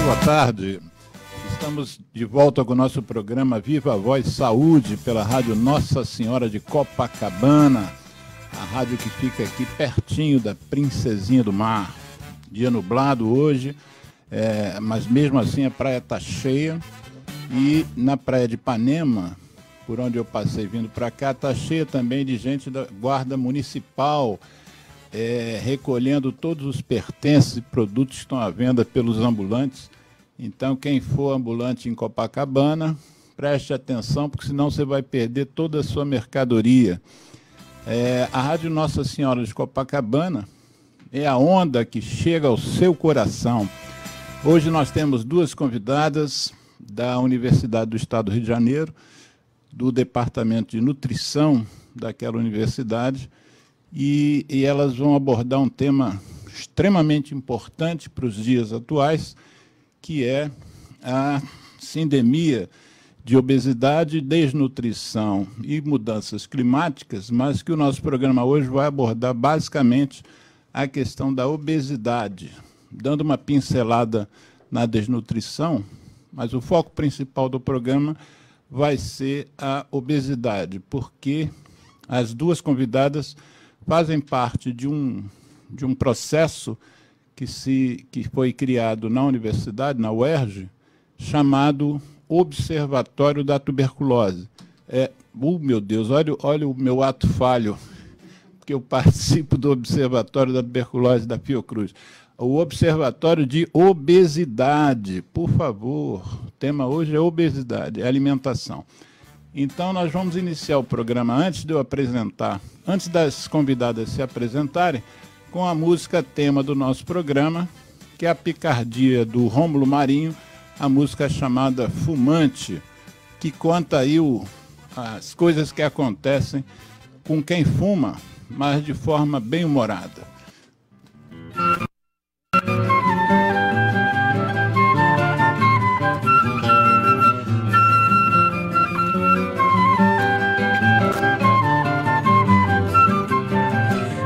Boa tarde, estamos de volta com o nosso programa Viva a Voz Saúde pela rádio Nossa Senhora de Copacabana, a rádio que fica aqui pertinho da Princesinha do Mar. Dia nublado hoje, mas mesmo assim a praia está cheia, e na praia de Ipanema, por onde eu passei vindo para cá, está cheia também de gente da Guarda Municipal, recolhendo todos os pertences e produtos que estão à venda pelos ambulantes. Então, quem for ambulante em Copacabana, preste atenção, porque senão você vai perder toda a sua mercadoria. A Rádio Nossa Senhora de Copacabana é a onda que chega ao seu coração. Hoje nós temos duas convidadas da Universidade do Estado do Rio de Janeiro, do Departamento de Nutrição daquela universidade, e elas vão abordar um tema extremamente importante para os dias atuais, que é a sindemia de obesidade, desnutrição e mudanças climáticas, mas que o nosso programa hoje vai abordar basicamente a questão da obesidade, dando uma pincelada na desnutrição, mas o foco principal do programa vai ser a obesidade, porque as duas convidadas fazem parte de um processo que foi criado na universidade, na UERJ, chamado Observatório da Tuberculose. Meu Deus, olha o meu ato falho, porque eu participo do Observatório da Tuberculose da Fiocruz. O Observatório de Obesidade, por favor, o tema hoje é obesidade, é alimentação. Então, nós vamos iniciar o programa antes das convidadas se apresentarem, com a música tema do nosso programa, que é a picardia do Rômulo Marinho, a música chamada Fumante, que conta aí as coisas que acontecem com quem fuma, mas de forma bem humorada.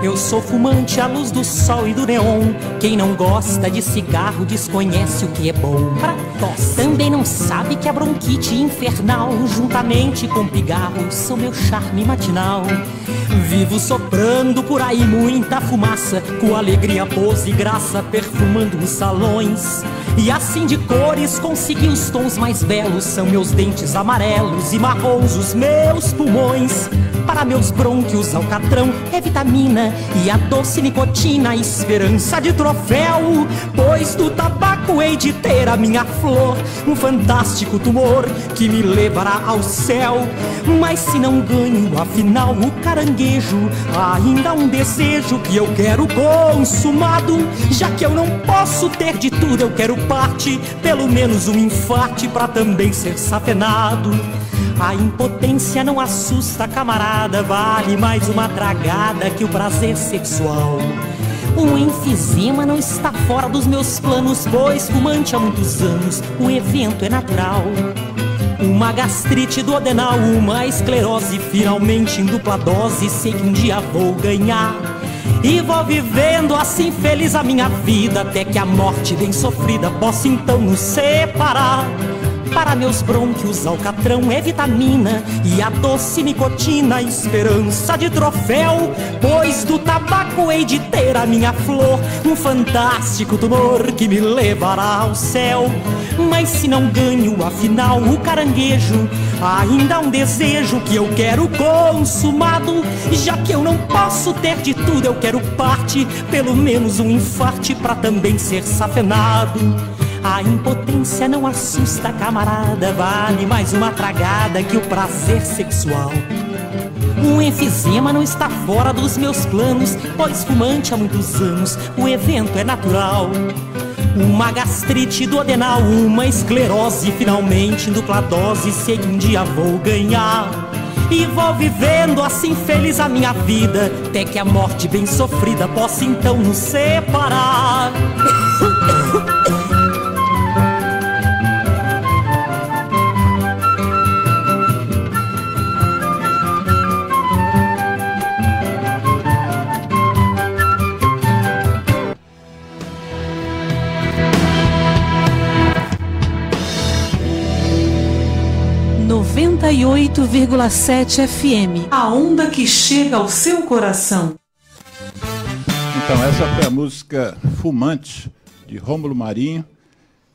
Eu sou fumante à luz do sol e do neon. Quem não gosta de cigarro desconhece o que é bom. Também não sabe que a bronquite infernal, juntamente com pigarro, são meu charme matinal. Vivo soprando por aí muita fumaça, com alegria, pose e graça, perfumando os salões. E assim de cores consegui os tons mais belos. São meus dentes amarelos e marrons os meus pulmões. Para meus brônquios alcatrão é vitamina e a doce nicotina, esperança de troféu. Pois do tabaco hei de ter a minha flor, um fantástico tumor que me levará ao céu. Mas se não ganho afinal o caranguejo, ainda há um desejo que eu quero consumado. Já que eu não posso ter de tudo, eu quero parte, pelo menos um infarte pra também ser safenado. A impotência não assusta, camarada, vale mais uma tragada que o prazer sexual. Um enfisema não está fora dos meus planos, pois fumante há muitos anos, o evento é natural. Uma gastrite duodenal, uma esclerose, finalmente em dupla dose, sei que um dia vou ganhar. E vou vivendo assim feliz a minha vida, até que a morte bem sofrida possa então nos separar. Para meus brônquios alcatrão é vitamina e a doce nicotina, esperança de troféu. Pois do tabaco hei de ter a minha flor, um fantástico tumor que me levará ao céu. Mas se não ganho afinal o caranguejo, ainda há um desejo que eu quero consumado. Já que eu não posso ter de tudo, eu quero parte, pelo menos um infarte pra também ser safenado. A impotência não assusta, camarada, vale mais uma tragada que o prazer sexual. Um enfisema não está fora dos meus planos, pois fumante há muitos anos, o evento é natural. Uma gastrite duodenal, uma esclerose, finalmente em dupla dose, sei que um dia vou ganhar. E vou vivendo assim feliz a minha vida, até que a morte bem sofrida possa então nos separar. 98,7 FM. A onda que chega ao seu coração. Então, essa foi a música Fumante, de Rômulo Marinho,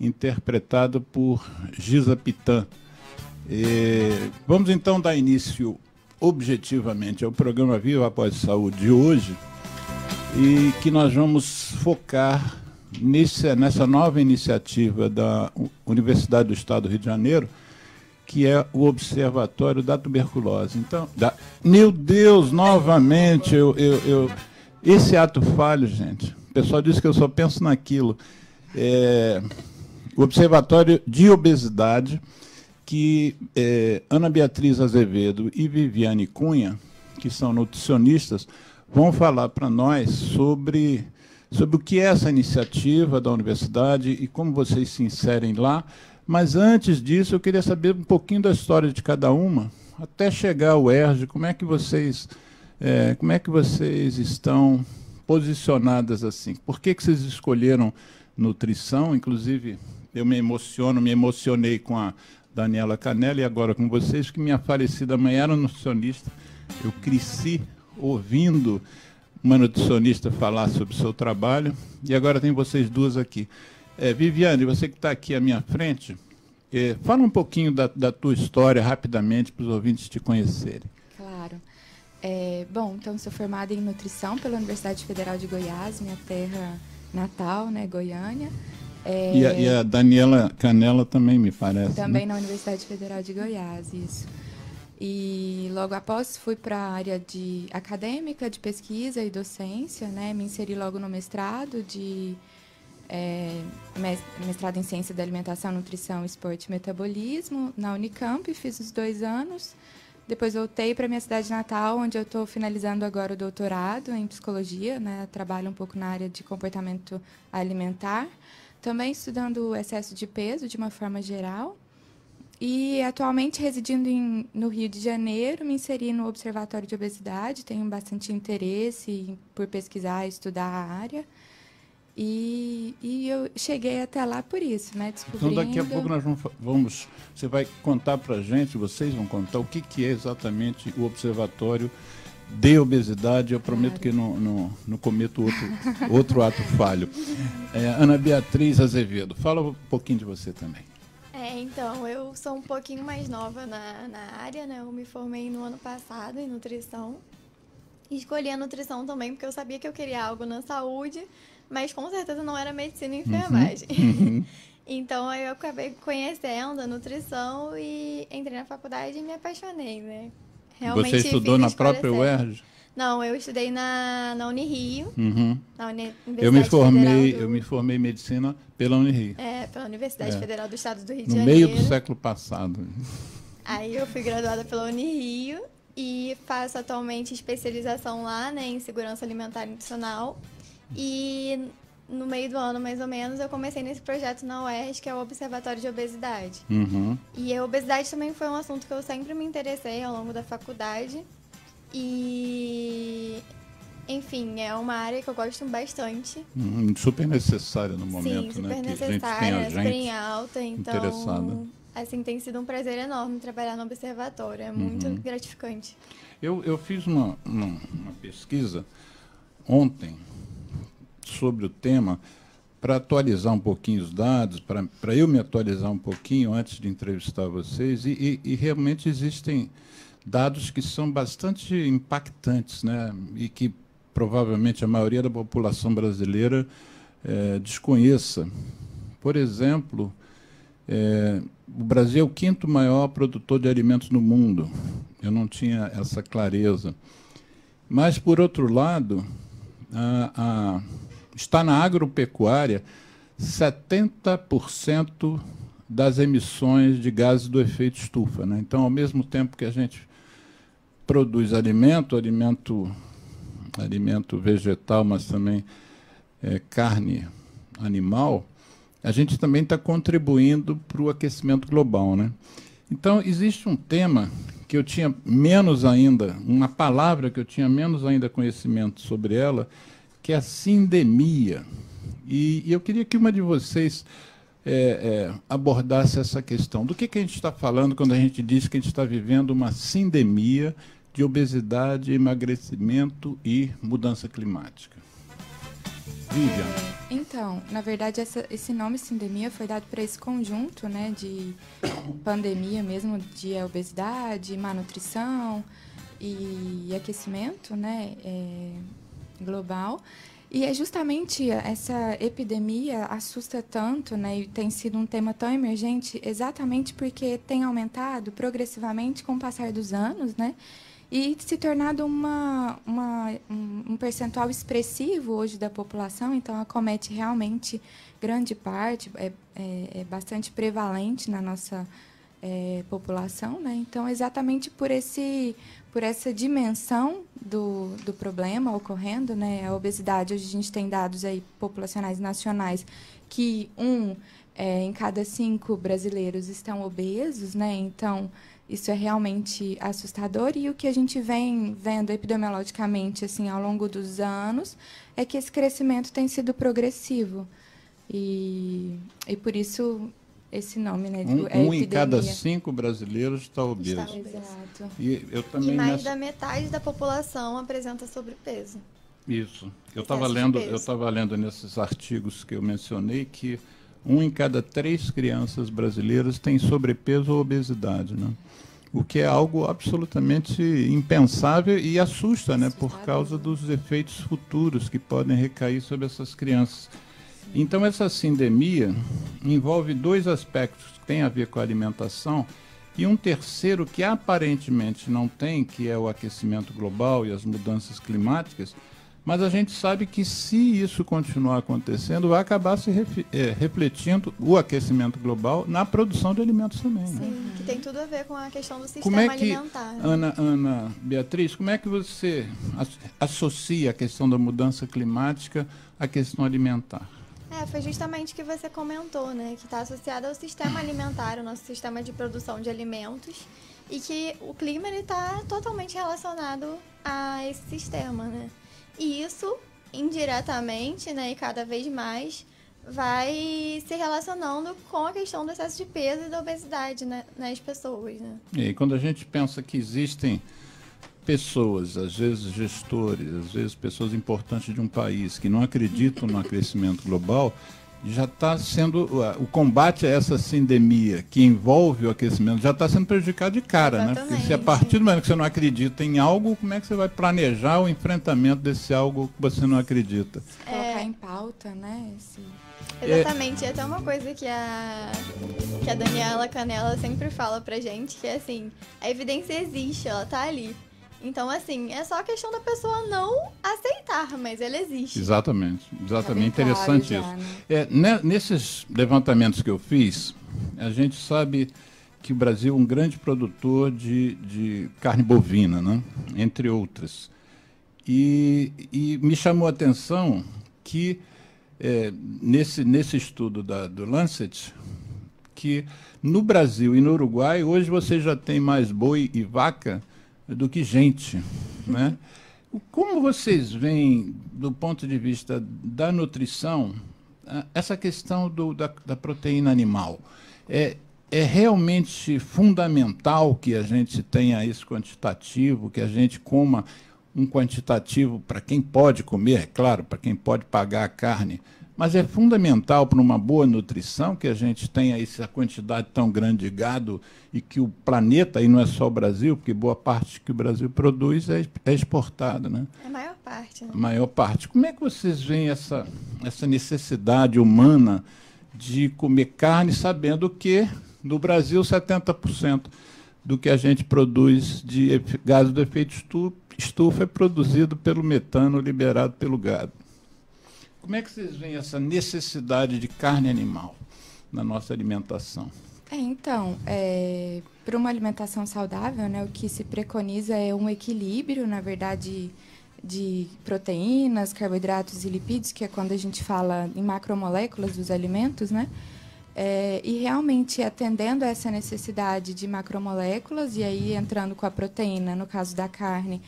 interpretado por Giza Pitã. Vamos então dar início objetivamente ao programa Viva Voz Saúde de hoje, e que nós vamos focar nessa nova iniciativa da Universidade do Estado do Rio de Janeiro, que é o Observatório da Tuberculose. Então, meu Deus, novamente, esse ato falho, gente. O pessoal diz que eu só penso naquilo. O Observatório de Obesidade, que Ana Beatriz Azevedo e Viviane Cunha, que são nutricionistas, vão falar para nós sobre o que é essa iniciativa da universidade e como vocês se inserem lá. Mas, antes disso, eu queria saber um pouquinho da história de cada uma, até chegar ao ERJ. Como é que vocês estão posicionadas assim? Por que vocês escolheram nutrição? Inclusive, eu me emocionei com a Daniela Canella e agora com vocês, que minha falecida mãe era nutricionista. Eu cresci ouvindo uma nutricionista falar sobre o seu trabalho, e agora tem vocês duas aqui. Viviane, você que está aqui à minha frente, fala um pouquinho da tua história rapidamente para os ouvintes te conhecerem. Claro. Bom, então sou formada em nutrição pela Universidade Federal de Goiás, minha terra natal, né, Goiânia. E a Daniela Canella também, me parece. Também, né? Na Universidade Federal de Goiás, isso. E logo após fui para a área acadêmica, de pesquisa e docência, né, me inseri logo no mestrado mestrado em Ciência da Alimentação, Nutrição, Esporte e Metabolismo na Unicamp, fiz os 2 anos. Depois voltei para minha cidade natal, onde eu estou finalizando agora o doutorado em Psicologia, né? Trabalho um pouco na área de comportamento alimentar, também estudando o excesso de peso de uma forma geral. E atualmente residindo no Rio de Janeiro, me inseri no Observatório de Obesidade, tenho bastante interesse por pesquisar e estudar a área. E eu cheguei até lá por isso, né? Descobrindo... Então, daqui a pouco nós vamos... Você vai contar para a gente, vocês vão contar o que é exatamente o Observatório de Obesidade. Eu prometo que não cometo outro ato falho. Ana Beatriz Azevedo, fala um pouquinho de você também. Então, eu sou um pouquinho mais nova na área, né? Eu me formei no ano passado em nutrição. Escolhi a nutrição também porque eu sabia que eu queria algo na saúde, mas com certeza não era medicina e enfermagem. Uhum. Então, eu acabei conhecendo a nutrição e entrei na faculdade e me apaixonei, né? Realmente você estudou na própria UERJ? Não, eu estudei na Unirio, na Universidade Eu me formei em medicina pela Unirio. Pela Universidade Federal do Estado do Rio de No Janeiro. meio do século passado. Aí eu fui graduada pela Unirio e faço atualmente especialização lá, né, em segurança alimentar e nutricional. E no meio do ano, mais ou menos, eu comecei nesse projeto na UERJ, que é o Observatório de Obesidade. E a obesidade também foi um assunto que eu sempre me interessei ao longo da faculdade. E, enfim, é uma área que eu gosto bastante. Super necessária no momento. Sim, super né? necessária, super em alta. Interessada. Então, assim, tem sido um prazer enorme trabalhar no Observatório. É muito gratificante. Eu fiz uma pesquisa ontem sobre o tema para atualizar um pouquinho os dados, para eu me atualizar um pouquinho antes de entrevistar vocês, e realmente existem dados que são bastante impactantes, né? E que provavelmente a maioria da população brasileira desconheça. Por exemplo, o Brasil é o 5º maior produtor de alimentos no mundo. Eu não tinha essa clareza. Mas, por outro lado, está na agropecuária 70% das emissões de gases do efeito estufa, né? Então, ao mesmo tempo que a gente produz alimento vegetal, mas também carne animal, a gente também está contribuindo para o aquecimento global, né? Então, existe um tema que eu tinha menos ainda, uma palavra que eu tinha menos ainda conhecimento sobre ela, que é a sindemia. E eu queria que uma de vocês abordasse essa questão. Do que a gente está falando quando a gente diz que a gente está vivendo uma sindemia de obesidade, emagrecimento e mudança climática? Vivian. Então, na verdade, esse nome sindemia foi dado para esse conjunto, né, de pandemia mesmo, de obesidade, má nutrição e aquecimento, né, global. E é justamente essa epidemia assusta tanto, né, e tem sido um tema tão emergente exatamente porque tem aumentado progressivamente com o passar dos anos, né, e se tornado um percentual expressivo hoje da população, então acomete realmente grande parte, é bastante prevalente na nossa população, né? Então, exatamente por essa dimensão do problema ocorrendo, né? A obesidade, hoje a gente tem dados aí populacionais nacionais que em cada 5 brasileiros estão obesos, né? Então, isso é realmente assustador. E o que a gente vem vendo epidemiologicamente assim, ao longo dos anos é que esse crescimento tem sido progressivo. E por isso esse nome, né? Um em cada 5 brasileiros está obeso. Exato. E mais da metade da população apresenta sobrepeso. Isso. Eu estava lendo nesses artigos que eu mencionei que 1 em cada 3 crianças brasileiras tem sobrepeso ou obesidade, né? O que é algo absolutamente impensável e assusta, né? Por causa dos efeitos futuros que podem recair sobre essas crianças. Então, essa sindemia envolve 2 aspectos que têm a ver com a alimentação e um terceiro que aparentemente não tem, que é o aquecimento global e as mudanças climáticas, mas a gente sabe que se isso continuar acontecendo, vai acabar se refletindo o aquecimento global na produção de alimentos também. Sim, né? Que tem tudo a ver com a questão do sistema alimentar. Ana Beatriz, como é que você associa a questão da mudança climática à questão alimentar? Foi justamente o que você comentou, né? Que está associado ao sistema alimentar, o nosso sistema de produção de alimentos, e que o clima está totalmente relacionado a esse sistema, né? E isso, indiretamente, né, e cada vez mais, vai se relacionando com a questão do excesso de peso e da obesidade, né, nas pessoas, né? E quando a gente pensa que existem pessoas, às vezes gestores, às vezes pessoas importantes de um país que não acreditam no aquecimento global, já está sendo, o combate a essa sindemia que envolve o aquecimento já está sendo prejudicado de cara, né? Porque se a partir do momento que você não acredita em algo, como é que você vai planejar o enfrentamento desse algo que você não acredita? Colocar em pauta, né? Exatamente, é até uma coisa que a Daniela Canella sempre fala pra gente, que é assim, a evidência existe, ela tá ali. Então, assim, é só a questão da pessoa não aceitar, mas ela existe. Exatamente. Tá bem Interessante claro isso. já, né? Nesses levantamentos que eu fiz, a gente sabe que o Brasil é um grande produtor de carne bovina, né? Entre outras. E me chamou a atenção que, nesse estudo do Lancet, que no Brasil e no Uruguai, hoje você já tem mais boi e vaca do que gente, né? Como vocês veem, do ponto de vista da nutrição, essa questão da proteína animal? É realmente fundamental que a gente tenha esse quantitativo, que a gente coma um quantitativo para quem pode comer, é claro, para quem pode pagar a carne, mas é fundamental para uma boa nutrição que a gente tenha essa quantidade tão grande de gado e que o planeta, e não é só o Brasil, porque boa parte que o Brasil produz é exportada, né? É a maior parte, né? A maior parte. Como é que vocês veem essa necessidade humana de comer carne, sabendo que no Brasil 70% do que a gente produz de gás do efeito estufa é produzido pelo metano liberado pelo gado? Como é que vocês veem essa necessidade de carne animal na nossa alimentação? Então, para uma alimentação saudável, né, o que se preconiza é um equilíbrio, na verdade, de proteínas, carboidratos e lipídios, que é quando a gente fala em macromoléculas dos alimentos, né? E realmente atendendo a essa necessidade de macromoléculas, e aí entrando com a proteína, no caso da carne,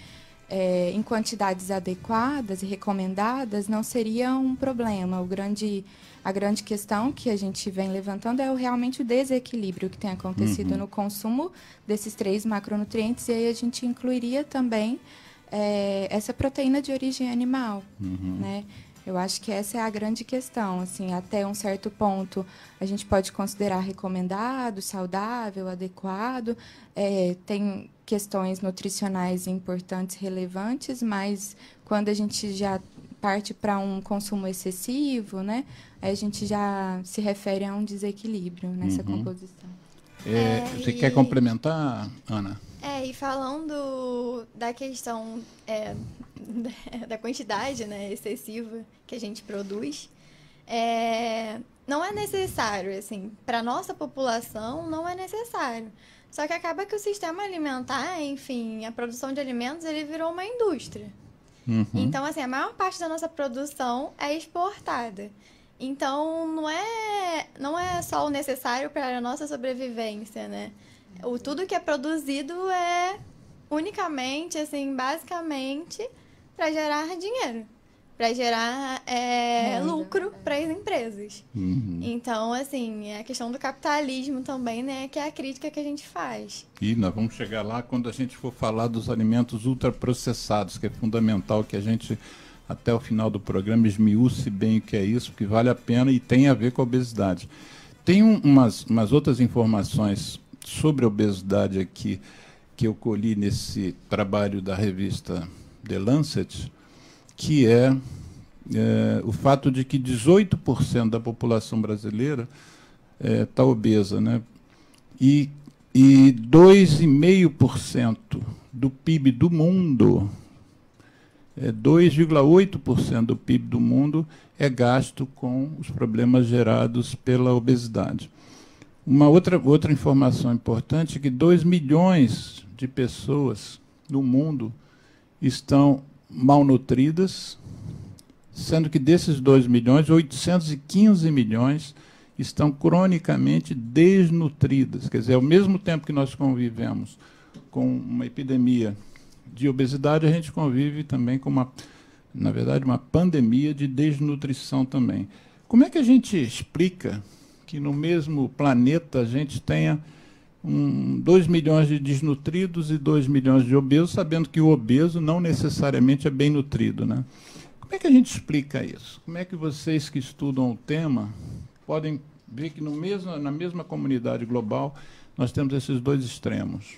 em quantidades adequadas e recomendadas, não seria um problema. A grande questão que a gente vem levantando é realmente o desequilíbrio que tem acontecido no consumo desses 3 macronutrientes, e aí a gente incluiria também essa proteína de origem animal, né? Eu acho que essa é a grande questão. Assim, até um certo ponto, a gente pode considerar recomendado, saudável, adequado. Tem questões nutricionais importantes, relevantes, mas quando a gente já parte para um consumo excessivo, né, aí a gente já se refere a um desequilíbrio nessa composição. Você quer complementar, Ana? E falando da questão da quantidade, né, excessiva que a gente produz, não é necessário, assim, para a nossa população não é necessário. Só que acaba que o sistema alimentar, enfim, a produção de alimentos, ele virou uma indústria. Então, assim, a maior parte da nossa produção é exportada. Então, não é só o necessário para a nossa sobrevivência, né? Tudo que é produzido é unicamente, assim, basicamente, para gerar dinheiro, para gerar lucro para as empresas. Então, assim, é a questão do capitalismo também, né, que é a crítica que a gente faz. E nós vamos chegar lá quando a gente for falar dos alimentos ultraprocessados, que é fundamental que a gente, até o final do programa, esmiúce bem o que é isso, porque vale a pena e tem a ver com a obesidade. Tem umas outras informações sobre a obesidade aqui, que eu colhi nesse trabalho da revista The Lancet, que é o fato de que 18% da população brasileira está obesa, né? E 2,5% do PIB do mundo, 2,8% do PIB do mundo é gasto com os problemas gerados pela obesidade. Uma outra informação importante é que 2 milhões de pessoas no mundo estão malnutridas, sendo que desses 2 milhões, 815 milhões estão cronicamente desnutridas. Quer dizer, ao mesmo tempo que nós convivemos com uma epidemia de obesidade, a gente convive também com na verdade, uma pandemia de desnutrição também. Como é que a gente explica que no mesmo planeta a gente tenha 2 milhões de desnutridos e 2 milhões de obesos, sabendo que o obeso não necessariamente é bem nutrido, né? Como é que a gente explica isso? Como é que vocês que estudam o tema podem ver que na mesma comunidade global nós temos esses 2 extremos?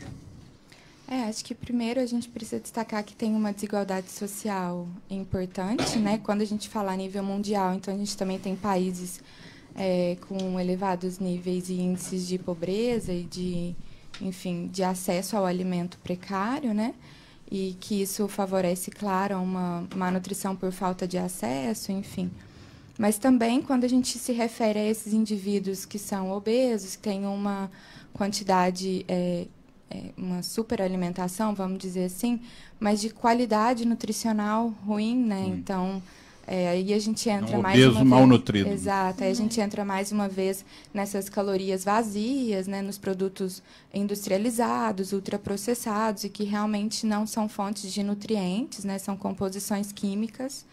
Acho que primeiro a gente precisa destacar que tem uma desigualdade social importante, né? Quando a gente fala a nível mundial, então a gente também tem países com elevados níveis e índices de pobreza e de acesso ao alimento precário, né? E que isso favorece, claro, uma má nutrição por falta de acesso, enfim. Mas também, quando a gente se refere a esses indivíduos que são obesos, que têm uma quantidade, uma superalimentação, vamos dizer assim, mas de qualidade nutricional ruim, né? Então, aí a gente entra mais uma vez... malnutrido. Exato, aí a gente entra mais uma vez nessas calorias vazias, né, nos produtos industrializados, ultraprocessados, e que realmente não são fontes de nutrientes, né, são composições químicas,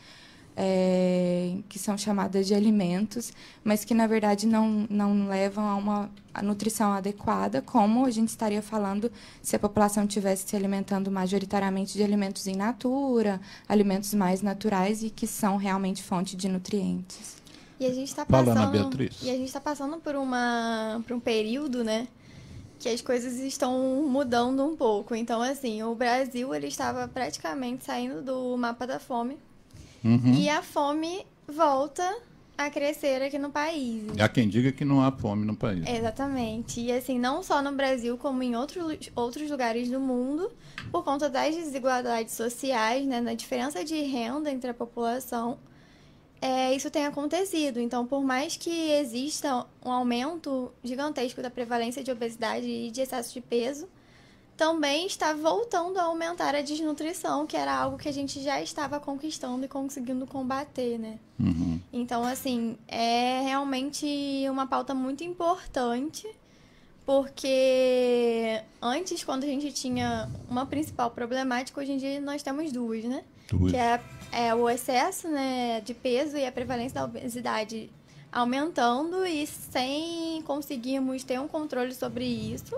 que são chamadas de alimentos, mas que, na verdade, não levam a uma nutrição adequada, como a gente estaria falando se a população estivesse se alimentando majoritariamente de alimentos in natura, alimentos mais naturais e que são realmente fonte de nutrientes. E a gente está Fala, Ana Beatriz. E a gente está passando por um período, né, que as coisas estão mudando um pouco. Então, assim, o Brasil ele estava praticamente saindo do mapa da fome. E a fome volta a crescer aqui no país. Há quem diga que não há fome no país. Exatamente. E assim, não só no Brasil, como em outros lugares do mundo, por conta das desigualdades sociais, né, na diferença de renda entre a população, isso tem acontecido. Então, por mais que exista um aumento gigantesco da prevalência de obesidade e de excesso de peso, também está voltando a aumentar a desnutrição, que era algo que a gente já estava conquistando e conseguindo combater, né? Então, assim, é realmente uma pauta muito importante, porque antes, quando a gente tinha uma principal problemática, hoje em dia nós temos duas, né? Duas. Que é o excesso, né, de peso e a prevalência da obesidade aumentando e sem conseguirmos ter um controle sobre isso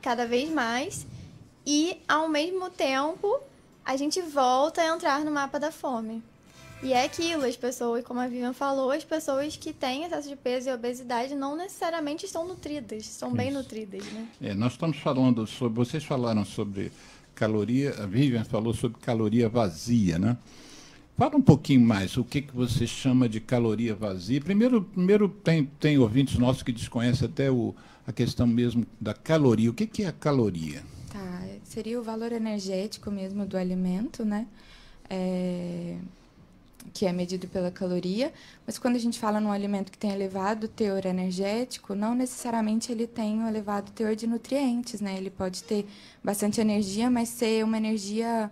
cada vez mais. E, ao mesmo tempo, a gente volta a entrar no mapa da fome. E é aquilo, as pessoas, como a Vivian falou, as pessoas que têm excesso de peso e obesidade não necessariamente estão nutridas, estão bem nutridas, né? Nós estamos falando sobre, vocês falaram sobre caloria, a Vivian falou sobre caloria vazia, né? Fala um pouquinho mais, o que você chama de caloria vazia? Primeiro tem ouvintes nossos que desconhecem até a questão mesmo da caloria. O que é a caloria? Tá, seria o valor energético mesmo do alimento, né? Que é medido pela caloria, mas quando a gente fala num alimento que tem elevado teor energético, não necessariamente ele tem um elevado teor de nutrientes, né? Ele pode ter bastante energia, mas ser uma energia,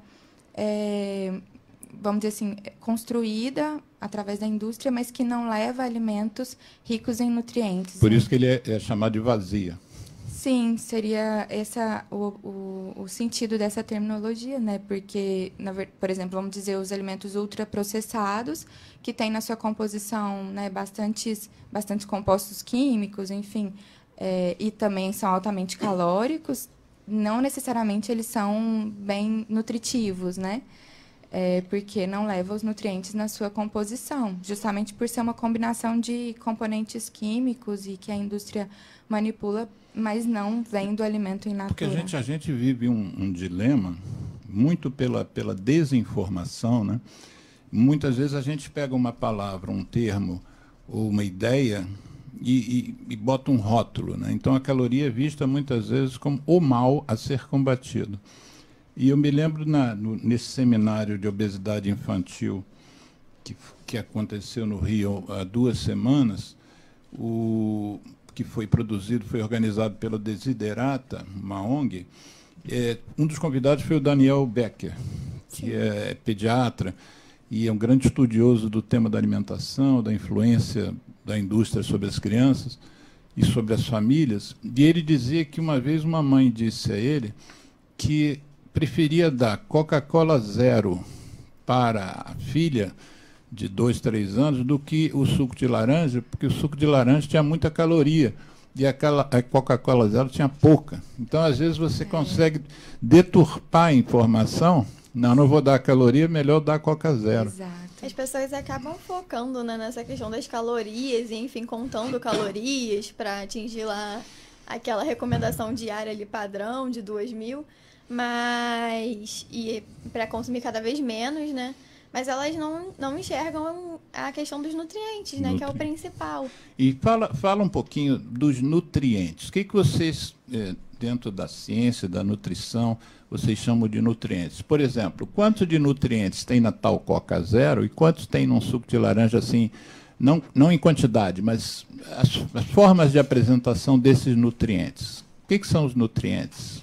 vamos dizer assim, construída através da indústria, mas que não leva a alimentos ricos em nutrientes. Por isso que ele é chamado de vazia. Sim, seria o sentido dessa terminologia, né? Porque, por exemplo, vamos dizer, os alimentos ultraprocessados, que têm na sua composição, né, bastantes compostos químicos, enfim, e também são altamente calóricos, não necessariamente eles são bem nutritivos, né? Porque não leva os nutrientes na sua composição, justamente por ser uma combinação de componentes químicos e que a indústria manipula, mas não vem do alimento in natura. Porque a gente vive um dilema muito pela desinformação, né? Muitas vezes a gente pega uma palavra, um termo ou uma ideia e bota um rótulo, né? Então a caloria é vista muitas vezes como o mal a ser combatido. E eu me lembro nesse seminário de obesidade infantil que aconteceu no Rio há 2 semanas, que foi organizado pela Desiderata, uma ONG. Um dos convidados foi o Daniel Becker, que é pediatra e é um grande estudioso do tema da alimentação, da influência da indústria sobre as crianças e sobre as famílias. E ele dizia que uma vez uma mãe disse a ele que preferia dar Coca-Cola zero para a filha de 2, 3 anos do que o suco de laranja, porque o suco de laranja tinha muita caloria e a Coca-Cola zero tinha pouca. Então, às vezes, você consegue deturpar a informação. Não vou dar caloria, melhor dar Coca zero. Exato. As pessoas acabam focando, né, nessa questão das calorias e, enfim, contando calorias para atingir lá aquela recomendação diária ali padrão de 2.000, e para consumir cada vez menos, né? Mas elas não enxergam a questão dos nutrientes, né? Que é o principal. E fala um pouquinho dos nutrientes. O que vocês, dentro da ciência, da nutrição, vocês chamam de nutrientes? Por exemplo, quanto de nutrientes tem na tal Coca Zero e quantos tem num suco de laranja, assim, não em quantidade, mas as formas de apresentação desses nutrientes? O que são os nutrientes?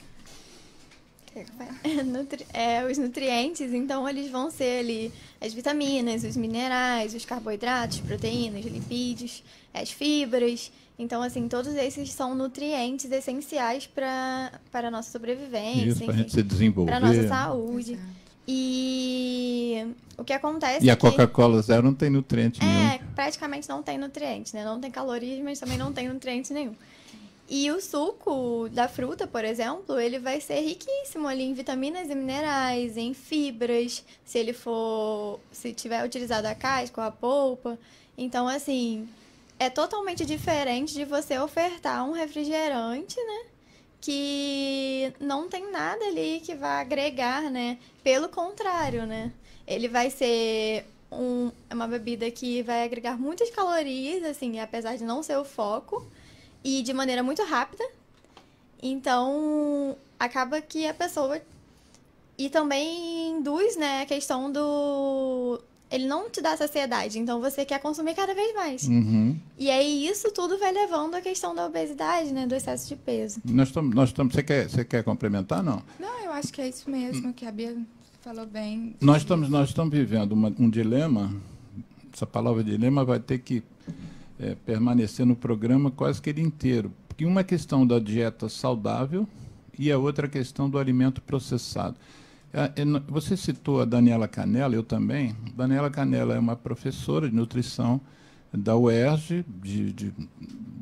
Os nutrientes, então, eles vão ser ali as vitaminas, os minerais, os carboidratos, proteínas, lipídios, as fibras. Então, assim, todos esses são nutrientes essenciais para a nossa sobrevivência, isso, para a gente se desenvolver, para a nossa saúde. Exato. E o que acontece a Coca-Cola zero não tem nutriente nenhum. Praticamente não tem nutrientes, né? Não tem calorias, mas também não tem nutrientes nenhum. E o suco da fruta, por exemplo, ele vai ser riquíssimo ali em vitaminas e minerais, em fibras, se tiver utilizado a casca ou a polpa. Então, assim, é totalmente diferente de você ofertar um refrigerante, né? Que não tem nada ali que vai agregar, né? Pelo contrário, né? Ele vai ser uma bebida que vai agregar muitas calorias, assim, apesar de não ser o foco. E de maneira muito rápida. Então, acaba que a pessoa... E também induz, né, a questão do... Ele não te dá saciedade, então você quer consumir cada vez mais. Uhum. E aí isso tudo vai levando à questão da obesidade, né, do excesso de peso. Você quer complementar, não? Não, eu acho que é isso mesmo, que a Bia falou bem. Nós estamos vivendo um dilema. Essa palavra dilema vai ter que permanecer no programa quase que ele inteiro, Porque uma questão da dieta saudável e a outra questão do alimento processado. Você citou a Daniela Canella, eu também. Daniela Canella é uma professora de nutrição da UERJ,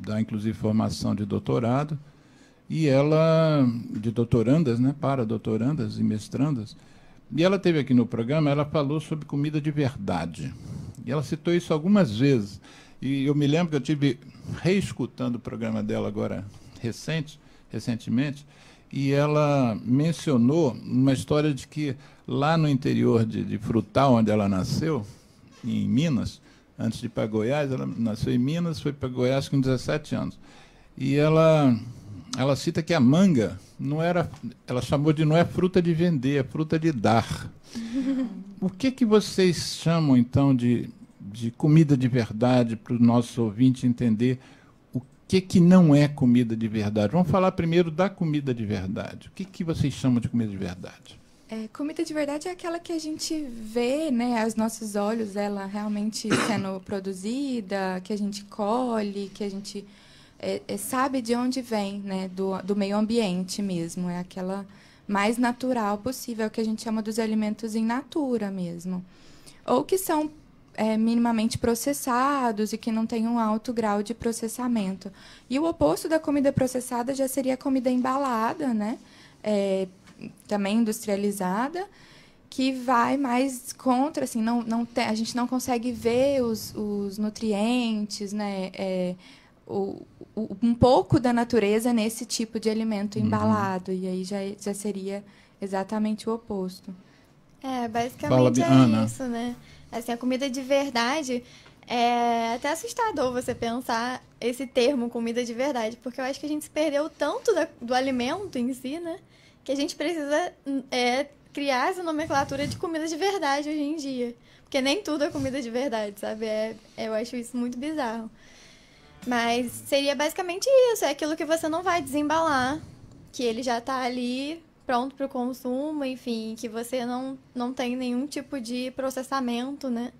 dá inclusive formação de doutorado, e ela, de doutorandas, né, para doutorandas e mestrandas, e ela esteve aqui no programa, ela falou sobre comida de verdade. E ela citou isso algumas vezes. E eu me lembro que eu tive reescutando o programa dela agora recentemente, e ela mencionou uma história de que lá no interior de Frutal, onde ela nasceu, em Minas, antes de ir para Goiás, ela nasceu em Minas, foi para Goiás com 17 anos. E ela cita que a manga não era, ela chamou de não é fruta de vender, é fruta de dar. O que vocês chamam, então, de comida de verdade, para o nosso ouvinte entender o que não é comida de verdade? Vamos falar primeiro da comida de verdade. O que vocês chamam de comida de verdade? Comida de verdade é aquela que a gente vê, né, aos nossos olhos, ela realmente sendo produzida, que a gente colhe, que a gente sabe de onde vem, né, do meio ambiente mesmo. É aquela mais natural possível, que a gente chama dos alimentos in natura mesmo. Ou que são minimamente processados e que não têm um alto grau de processamento. E o oposto da comida processada já seria a comida embalada, né? Também industrializada, que vai mais contra, assim, a gente não consegue ver os nutrientes, né? Um pouco da natureza nesse tipo de alimento embalado, e aí já seria exatamente o oposto. Basicamente é isso, né? Assim, a comida de verdade é até assustador você pensar esse termo comida de verdade, porque eu acho que a gente se perdeu tanto do alimento em si, né? Que a gente precisa criar essa nomenclatura de comida de verdade hoje em dia. Porque nem tudo é comida de verdade, sabe? Eu acho isso muito bizarro. Mas seria basicamente isso, é aquilo que você não vai desembalar, que ele já está ali pronto para o consumo, enfim, que você não tem nenhum tipo de processamento, né?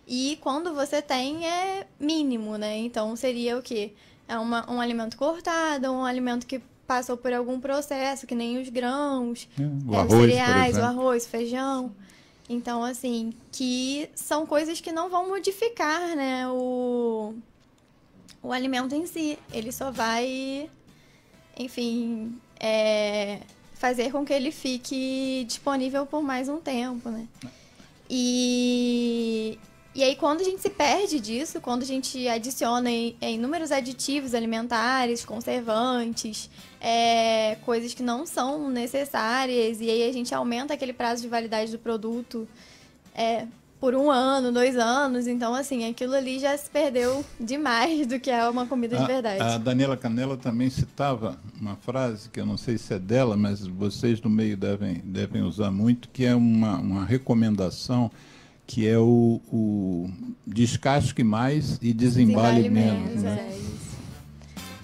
E quando você tem, é mínimo, né? Então, seria o quê? É um alimento cortado, um alimento que passou por algum processo, que nem os grãos, os cereais, o arroz, feijão. Então, assim, que são coisas que não vão modificar, né, o alimento em si. Ele só vai, enfim, fazer com que ele fique disponível por mais um tempo, né? E aí, quando a gente se perde disso, quando a gente adiciona inúmeros aditivos alimentares, conservantes, coisas que não são necessárias, e aí a gente aumenta aquele prazo de validade do produto por 1 ano, 2 anos, então, assim, aquilo ali já se perdeu demais do que é uma comida de verdade. A Daniela Canella também citava uma frase, que eu não sei se é dela, mas vocês no meio devem usar muito, que é uma recomendação, que é o descasque mais e desembale menos. Né?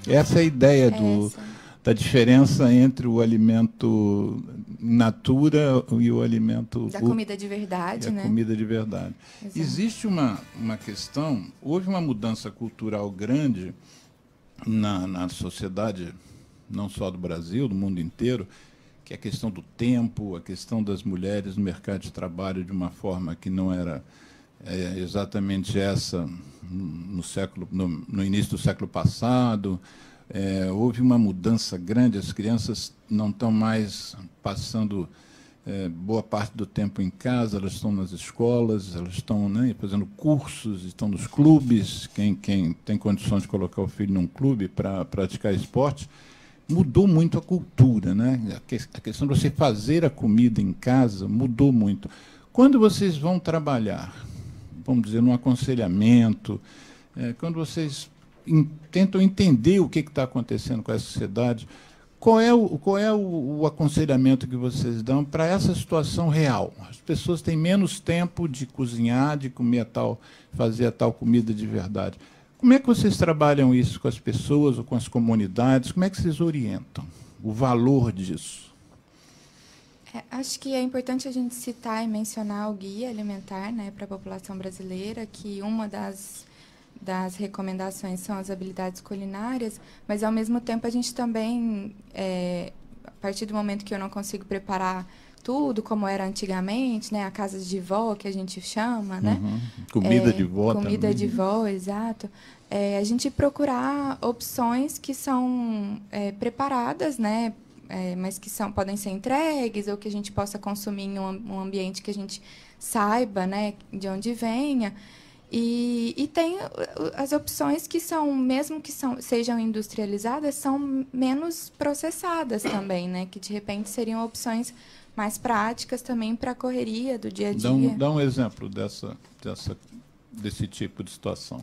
Essa é a ideia da diferença entre o alimento in natura e o alimento... Da comida de verdade, né? A comida de verdade. Exato. Existe uma questão, houve uma mudança cultural grande na sociedade, não só do Brasil, do mundo inteiro, que é a questão do tempo, a questão das mulheres no mercado de trabalho de uma forma que não era exatamente essa no início do século passado. Houve uma mudança grande, as crianças não estão mais passando boa parte do tempo em casa, elas estão nas escolas, elas estão, né, fazendo cursos, estão nos clubes, quem tem condições de colocar o filho num clube para praticar esporte. Mudou muito a cultura, né? A questão de você fazer a comida em casa mudou muito. Quando vocês vão trabalhar, vamos dizer, num aconselhamento, quando vocês tentam entender o que está acontecendo com a sociedade, qual é o aconselhamento que vocês dão para essa situação real? As pessoas têm menos tempo de cozinhar, de fazer a tal comida de verdade. Como é que vocês trabalham isso com as pessoas ou com as comunidades? Como é que vocês orientam o valor disso? Acho que é importante a gente citar e mencionar o Guia Alimentar, né, para a população brasileira, que uma das das recomendações são as habilidades culinárias, mas, ao mesmo tempo, a gente também, a partir do momento que eu não consigo preparar tudo como era antigamente, né, a casa de vó, que a gente chama, né? Comida de vó comida também. de vó, exato. A gente procurar opções que são preparadas, né, mas que podem ser entregues ou que a gente possa consumir em um ambiente que a gente saiba, né, de onde venha. E tem as opções que são, mesmo que sejam industrializadas, são menos processadas também, né, que de repente seriam opções mais práticas também para a correria do dia a dia. Dá um exemplo desse tipo de situação.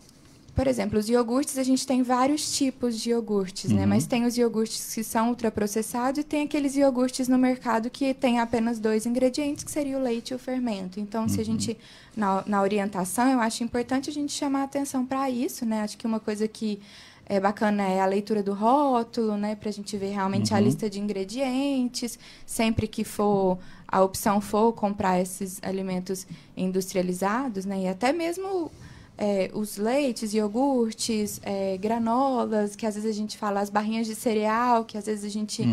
Por exemplo, os iogurtes, a gente tem vários tipos de iogurtes, né? Mas tem os iogurtes que são ultraprocessados e tem aqueles iogurtes no mercado que tem apenas 2 ingredientes, que seria o leite e o fermento. Então, se a gente, na orientação, eu acho importante a gente chamar a atenção para isso, né? Acho que uma coisa que é bacana é a leitura do rótulo, né? Para a gente ver realmente a lista de ingredientes. Sempre que a opção for comprar esses alimentos industrializados, né? E até mesmo os leites, iogurtes, granolas, que às vezes a gente fala as barrinhas de cereal, que às vezes a gente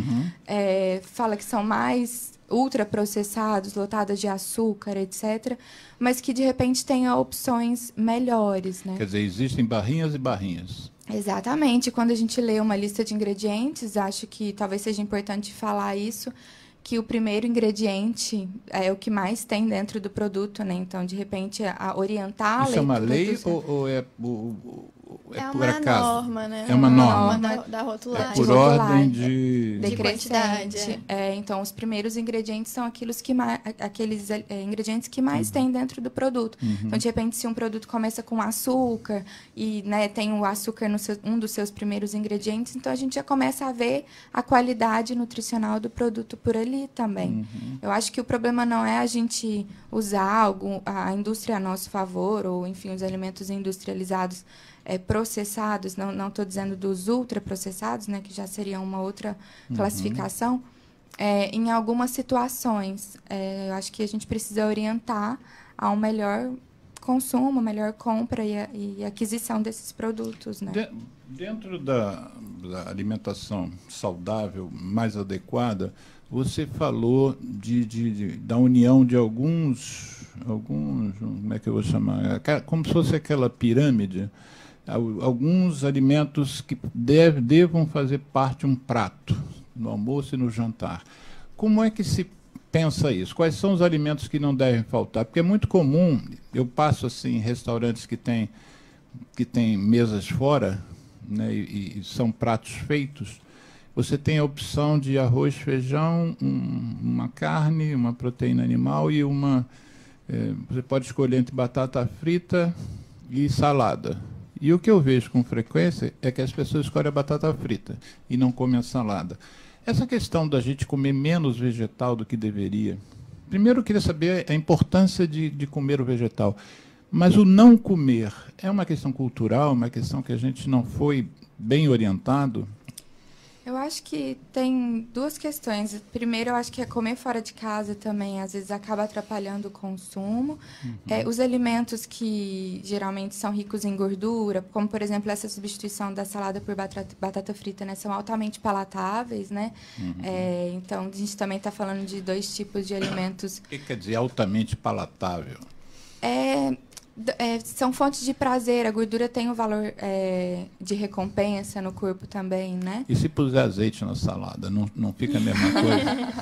fala que são mais ultraprocessados, lotadas de açúcar, etc., mas que, de repente, tenha opções melhores, né? Quer dizer, existem barrinhas e barrinhas. Exatamente. Quando a gente lê uma lista de ingredientes, acho que talvez seja importante falar isso, que o primeiro ingrediente é o que mais tem dentro do produto, né? Então, de repente, orientar... Isso é uma lei ou é por acaso? Norma, né? É uma norma da rotulagem. É por ordem de quantidade. Então, os primeiros ingredientes são aqueles ingredientes que mais tem dentro do produto. Então, de repente, se um produto começa com açúcar e, né, tem o açúcar um dos seus primeiros ingredientes, então a gente já começa a ver a qualidade nutricional do produto por ali também. Eu acho que o problema não é a gente usar a indústria a nosso favor, ou, enfim, os alimentos industrializados processados, não estou dizendo dos ultraprocessados, né, que já seria uma outra classificação, em algumas situações. Eu acho que a gente precisa orientar a um melhor consumo, melhor compra e aquisição desses produtos, né? Dentro da alimentação saudável mais adequada, você falou da união de alguns, como é que eu vou chamar? Como se fosse aquela pirâmide, alguns alimentos que devam fazer parte de um prato, no almoço e no jantar. Como é que se pensa isso? Quais são os alimentos que não devem faltar? Porque é muito comum, eu passo assim, em restaurantes que têm mesas fora, né, e são pratos feitos, você tem a opção de arroz, feijão, uma carne, uma proteína animal e você pode escolher entre batata frita e salada. E o que eu vejo com frequência é que as pessoas escolhem a batata frita e não comem a salada. Essa questão da gente comer menos vegetal do que deveria, primeiro eu queria saber a importância de comer o vegetal, mas o não comer é uma questão cultural, uma questão que a gente não foi bem orientado? Eu acho que tem duas questões. Primeiro, eu acho que comer fora de casa também, às vezes, acaba atrapalhando o consumo. Os alimentos que geralmente são ricos em gordura, como, por exemplo, essa substituição da salada por batata frita, né, são altamente palatáveis, né? Então, a gente também está falando de 2 tipos de alimentos. O que quer dizer altamente palatável? São fontes de prazer. A gordura tem um valor de recompensa no corpo também, né? E se puser azeite na salada, não fica a mesma coisa?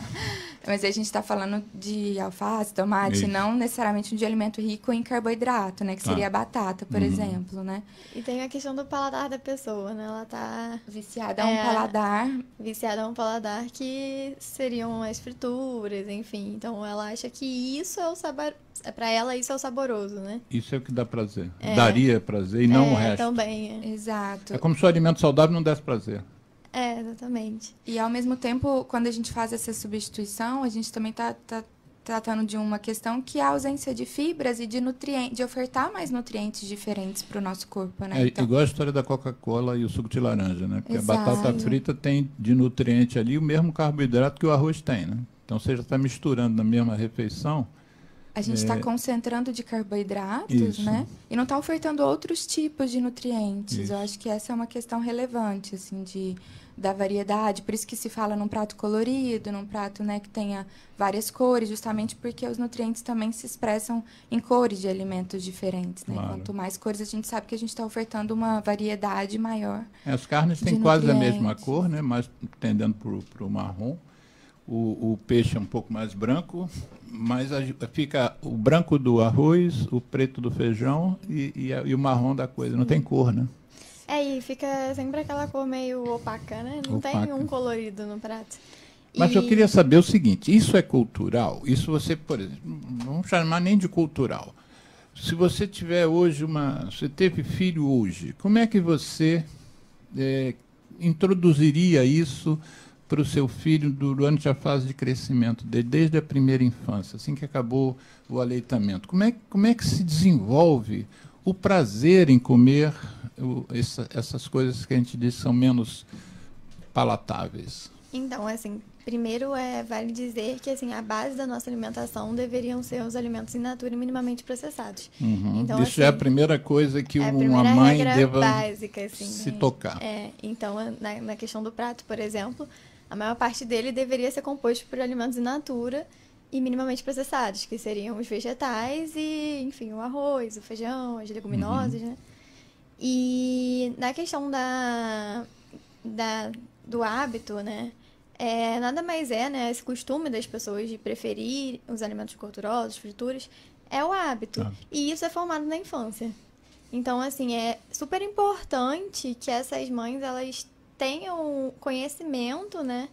Mas a gente está falando de alface, tomate, não necessariamente de alimento rico em carboidrato, né? Que seria a batata, por exemplo, né? E tem a questão do paladar da pessoa, né? Ela tá viciada a um paladar. Viciada a um paladar que seriam as frituras, enfim. Então, ela acha que isso é o sabor... Para ela, isso é o saboroso, né? Isso é o que dá prazer. Daria prazer e não o resto. Também. Exato. É como se o alimento saudável não desse prazer. Exatamente. E, ao mesmo tempo, quando a gente faz essa substituição, a gente também está tratando de uma questão que é a ausência de fibras e de nutrientes, de ofertar mais nutrientes diferentes para o nosso corpo, né? Então, igual a história da Coca-Cola e o suco de laranja, né? Porque Exato. a batata frita tem de nutriente ali o mesmo carboidrato que o arroz tem, né? Então, você já está misturando na mesma refeição A gente está concentrando de carboidratos, Isso. né? E não está ofertando outros tipos de nutrientes. Isso. Eu acho que essa é uma questão relevante, assim, da variedade. Por isso que se fala num prato colorido, num prato, né, que tenha várias cores, justamente porque os nutrientes também se expressam em cores de alimentos diferentes, né? Claro. Quanto mais cores, a gente sabe que a gente está ofertando uma variedade maior. As carnes têm de quase a nutrientes. mesma cor, né? Mas tendendo para o marrom. O peixe é um pouco mais branco, mas fica o branco do arroz, o preto do feijão e o marrom da coisa. Não tem cor, né? E fica sempre aquela cor meio opaca, né? Não tem Opaca. um colorido no prato. Mas eu queria saber o seguinte, isso é cultural? Isso você, por exemplo, não vamos chamar nem de cultural. Se você tiver hoje você teve filho hoje, como é que você introduziria isso para o seu filho durante a fase de crescimento, desde a primeira infância, assim que acabou o aleitamento? Como é que se desenvolve o prazer em comer essas coisas que a gente diz são menos palatáveis? Então, assim, primeiro vale dizer que assim, a base da nossa alimentação deveriam ser os alimentos in natura e minimamente processados. Uhum. Então, Isso assim, é a primeira coisa que é a uma primeira mãe regra deva básica, assim, se né? tocar. Então, na questão do prato, por exemplo, a maior parte dele deveria ser composto por alimentos in natura e minimamente processados, que seriam os vegetais e, enfim, o arroz, o feijão, as leguminosas, né? E na questão do hábito, né? Nada mais né? Esse costume das pessoas de preferir os alimentos gordurosos, frituras, é o hábito. Ah. E isso é formado na infância. Então, assim, é super importante que essas mães, elas tenham conhecimento, né?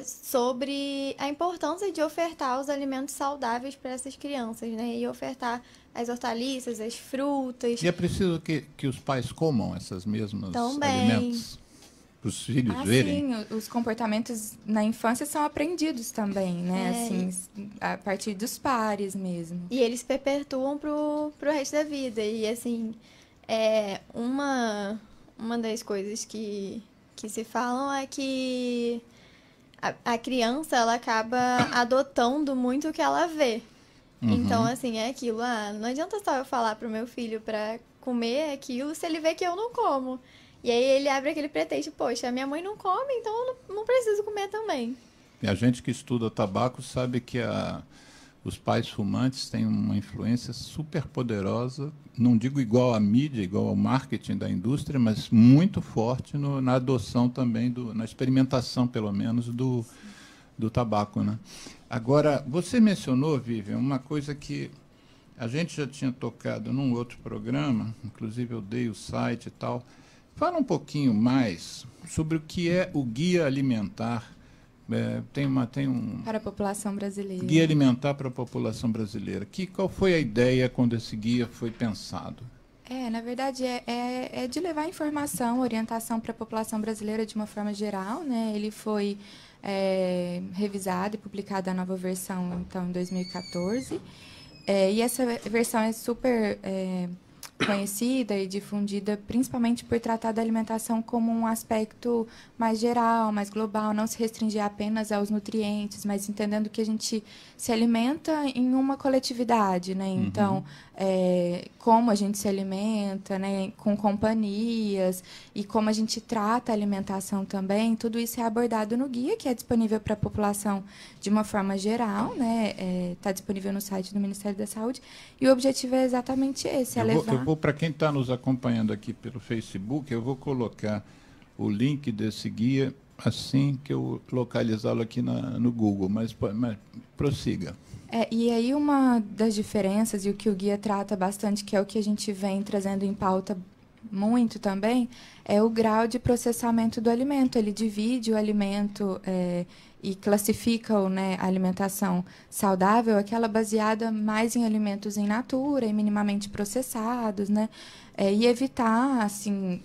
Sobre a importância de ofertar os alimentos saudáveis para essas crianças, né? E ofertar as hortaliças, as frutas. E é preciso que os pais comam esses mesmos Também. alimentos para os filhos verem? Sim, os comportamentos na infância são aprendidos também, né? Assim, a partir dos pares mesmo. E eles se perpetuam pro resto da vida. E, assim, uma das coisas que se falam é que a criança, ela acaba adotando muito o que ela vê. Uhum. Então, assim, é aquilo. Não adianta só eu falar pro meu filho pra comer aquilo se ele vê que eu não como. E aí ele abre aquele pretexto, poxa, a minha mãe não come, então eu não preciso comer também. E a gente que estuda tabaco sabe que os pais fumantes têm uma influência super poderosa, não digo igual à mídia, igual ao marketing da indústria, mas muito forte na adoção também, na experimentação, pelo menos, do tabaco, né? Agora, você mencionou, Vivian, uma coisa que a gente já tinha tocado num outro programa, inclusive eu dei o site e tal. Fala um pouquinho mais sobre o que é o Guia Alimentar. Tem um Para a população brasileira. Guia Alimentar para a população brasileira. Qual foi a ideia quando esse guia foi pensado? Na verdade, é de levar informação, orientação para a população brasileira de uma forma geral, né? Ele foi revisado e publicado a nova versão, então, em 2014. E essa versão é super conhecida e difundida principalmente por tratar da alimentação como um aspecto mais geral, mais global, não se restringir apenas aos nutrientes, mas entendendo que a gente se alimenta em uma coletividade, né? Então, como a gente se alimenta, né? Com companhias e como a gente trata a alimentação também, tudo isso é abordado no guia, que é disponível para a população de uma forma geral, né? Está disponível no site do Ministério da Saúde, e o objetivo é exatamente esse, Para quem está nos acompanhando aqui pelo Facebook, eu vou colocar o link desse guia assim que eu localizá-lo aqui no Google, mas prossiga. E aí uma das diferenças, e o que o guia trata bastante, que é o que a gente vem trazendo em pauta muito também, é o grau de processamento do alimento. Ele divide o alimento e classifica, né, a alimentação saudável, aquela baseada mais em alimentos in natura e minimamente processados, né? E evitar, assim,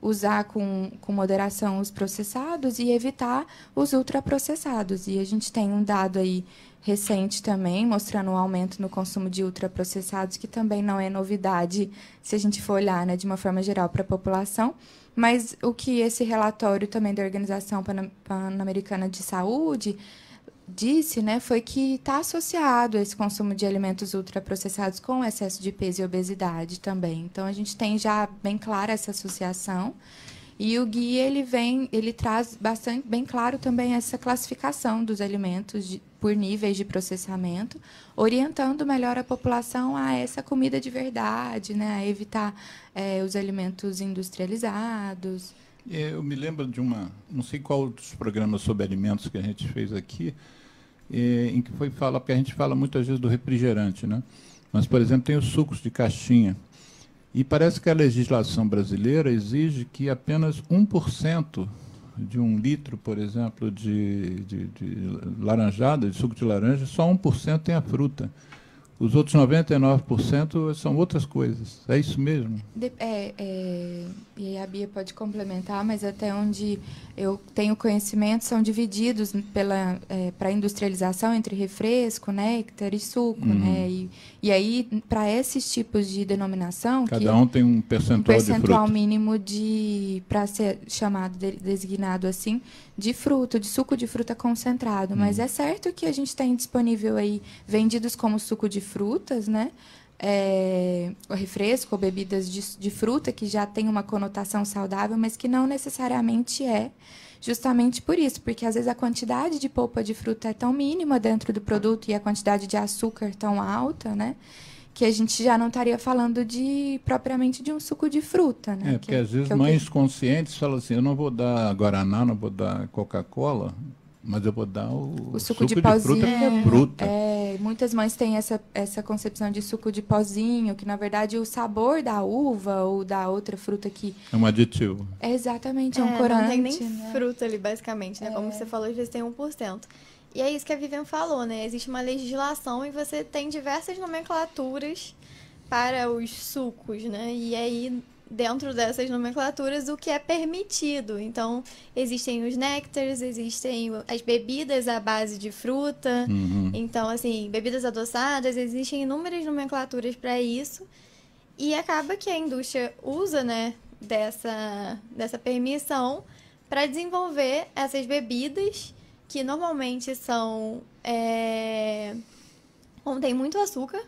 usar com moderação os processados e evitar os ultraprocessados. E a gente tem um dado aí recente também, mostrando um aumento no consumo de ultraprocessados, que também não é novidade se a gente for olhar, né, de uma forma geral para a população. Mas o que esse relatório também da Organização Pan-Americana de Saúde disse, né, foi que está associado esse consumo de alimentos ultraprocessados com excesso de peso e obesidade também. Então, a gente tem já bem clara essa associação. E o guia ele traz bastante bem claro também essa classificação dos alimentos por níveis de processamento, orientando melhor a população a essa comida de verdade, né, a evitar os alimentos industrializados. Eu me lembro de não sei qual dos programas sobre alimentos que a gente fez aqui, em que foi falar, porque a gente fala muitas vezes do refrigerante, né? Mas, por exemplo, tem os sucos de caixinha. E parece que a legislação brasileira exige que apenas 1% de 1 litro, por exemplo, de laranjada, de suco de laranja, só 1% tem a fruta. Os outros 99% são outras coisas. É isso mesmo? E a Bia pode complementar, mas até onde eu tenho conhecimento, são divididos para industrialização entre refresco, néctar e suco. Né? E aí, para esses tipos de denominação... Cada um tem um percentual de fruta. Um percentual mínimo para ser chamado, designado assim, de fruta, de suco de fruta concentrado. Mas é certo que a gente tem disponível aí, vendidos como suco de frutas, né? O refresco ou bebidas de fruta, que já tem uma conotação saudável, mas que não necessariamente justamente por isso, porque às vezes a quantidade de polpa de fruta é tão mínima dentro do produto e a quantidade de açúcar tão alta, né, que a gente já não estaria falando propriamente de um suco de fruta, né? Porque às vezes mães conscientes falam assim, eu não vou dar Guaraná, não vou dar Coca-Cola, mas eu vou dar o suco de pauzinho, fruta, que é fruta. Muitas mães têm essa concepção de suco de pozinho, que, na verdade, o sabor da uva ou da outra fruta que... É um aditivo. Exatamente, é um corante. Não tem nem né? fruta ali, basicamente, né? Como você falou, às vezes tem 1%. E é isso que a Vivian falou, né? Existe uma legislação e você tem diversas nomenclaturas para os sucos, né? E aí, dentro dessas nomenclaturas, o que é permitido. Então, existem os néctares, existem as bebidas à base de fruta. Então, assim, bebidas adoçadas, existem inúmeras nomenclaturas para isso. E acaba que a indústria usa, né, dessa permissão para desenvolver essas bebidas que normalmente contém muito açúcar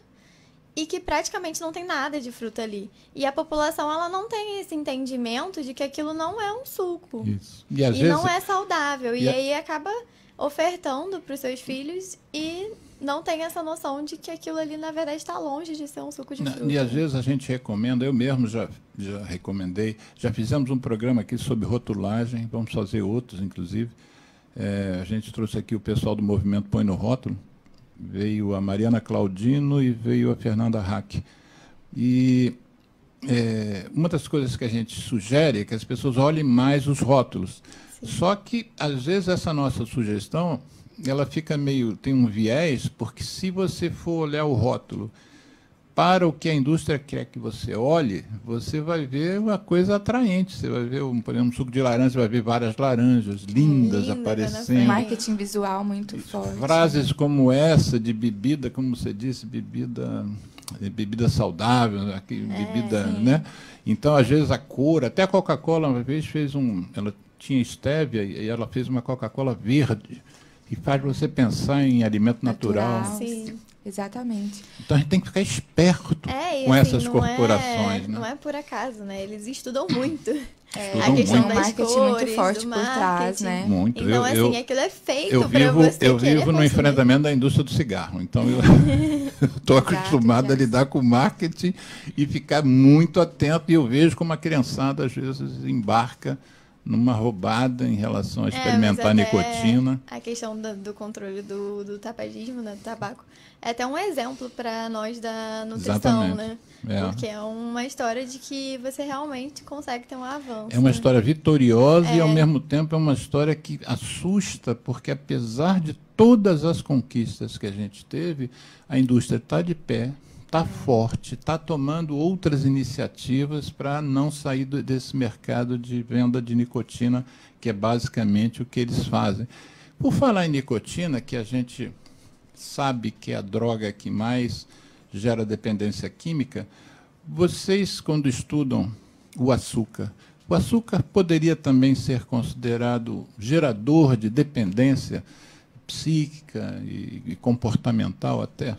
e que praticamente não tem nada de fruta ali. E a população, ela não tem esse entendimento de que aquilo não é um suco. Isso. E às vezes não é saudável. E aí acaba ofertando para os seus filhos e não tem essa noção de que aquilo ali, na verdade, está longe de ser um suco de fruta. E às vezes a gente recomenda, eu mesmo já recomendei, já fizemos um programa aqui sobre rotulagem, vamos fazer outros, inclusive. A gente trouxe aqui o pessoal do movimento Põe no Rótulo, veio a Mariana Claudino e veio a Fernanda Hack. E uma das coisas que a gente sugere é que as pessoas olhem mais os rótulos. Sim. Só que, às vezes, essa nossa sugestão, ela fica tem um viés, porque se você for olhar o rótulo para o que a indústria quer que você olhe, você vai ver uma coisa atraente. Você vai ver, por exemplo, um suco de laranja, você vai ver várias laranjas lindas aparecendo. Marketing visual muito forte. Frases como essa de bebida, como você disse, bebida saudável, bebida, né? Então, às vezes, a cor, até a Coca-Cola uma vez ela tinha estévia e ela fez uma Coca-Cola verde, e faz você pensar em alimento natural. Sim. Exatamente. Então a gente tem que ficar esperto com essas corporações. Não é por acaso, né? Eles estudam muito. A questão do marketing muito forte por trás, né? Muito. Então, aquilo é feito para você. Eu vivo no enfrentamento da indústria do cigarro. Então eu estou acostumado a lidar com marketing e ficar muito atento. E eu vejo como a criançada, às vezes, embarca numa roubada em relação a experimentar nicotina. A questão do controle do tabagismo, né, do tabaco, é até um exemplo para nós da nutrição, né? Porque é uma história de que você realmente consegue ter um avanço. É uma história vitoriosa e, ao mesmo tempo, é uma história que assusta, porque, apesar de todas as conquistas que a gente teve, a indústria está de pé, está forte, está tomando outras iniciativas para não sair desse mercado de venda de nicotina, que é basicamente o que eles fazem. Por falar em nicotina, que a gente sabe que é a droga que mais gera dependência química, vocês, quando estudam o açúcar poderia também ser considerado gerador de dependência psíquica e comportamental até?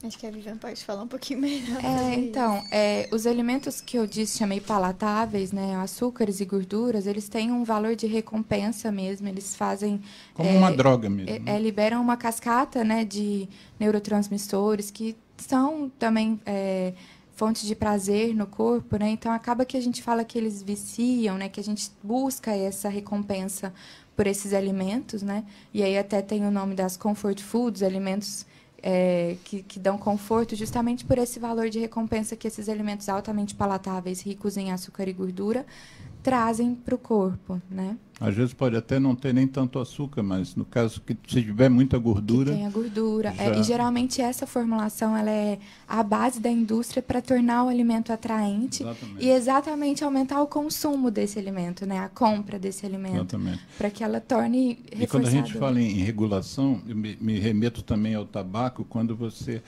Acho que a Vivian pode falar um pouquinho melhor. Então, os alimentos que eu chamei palatáveis, né, açúcares e gorduras, eles têm um valor de recompensa mesmo, eles fazem... Como uma droga mesmo. Liberam uma cascata, né, de neurotransmissores que são também fontes de prazer no corpo, né? Então, acaba que a gente fala que eles viciam, né, que a gente busca essa recompensa por esses alimentos, né? E aí até tem o nome das comfort foods, alimentos... que dão conforto justamente por esse valor de recompensa que esses alimentos altamente palatáveis, ricos em açúcar e gordura, trazem para o corpo, né? Às vezes pode até não ter nem tanto açúcar, mas no caso que se tiver muita gordura... Que tem a gordura. E geralmente essa formulação ela é a base da indústria para tornar o alimento atraente. Exatamente. E exatamente aumentar o consumo desse alimento, né? A compra desse alimento. Para que ela torne reforçador. E quando a gente fala em regulação, eu me remeto também ao tabaco, quando você...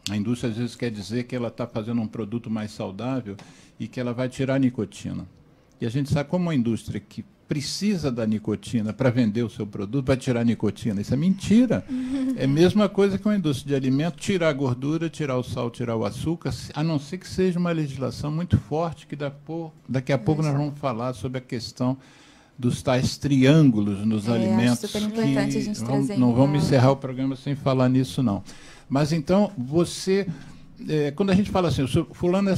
a indústria às vezes quer dizer que ela está fazendo um produto mais saudável e que ela vai tirar a nicotina. E a gente sabe como a indústria que precisa da nicotina para vender o seu produto vai tirar a nicotina. Isso é mentira. É a mesma coisa que uma indústria de alimento, tirar a gordura, tirar o sal, tirar o açúcar, a não ser que seja uma legislação muito forte, que daqui a pouco nós vamos falar sobre a questão dos tais triângulos nos alimentos. Acho super importante a gente trazer. Não vamos encerrar o programa sem falar nisso, não. Mas, então, você... quando a gente fala assim, fulano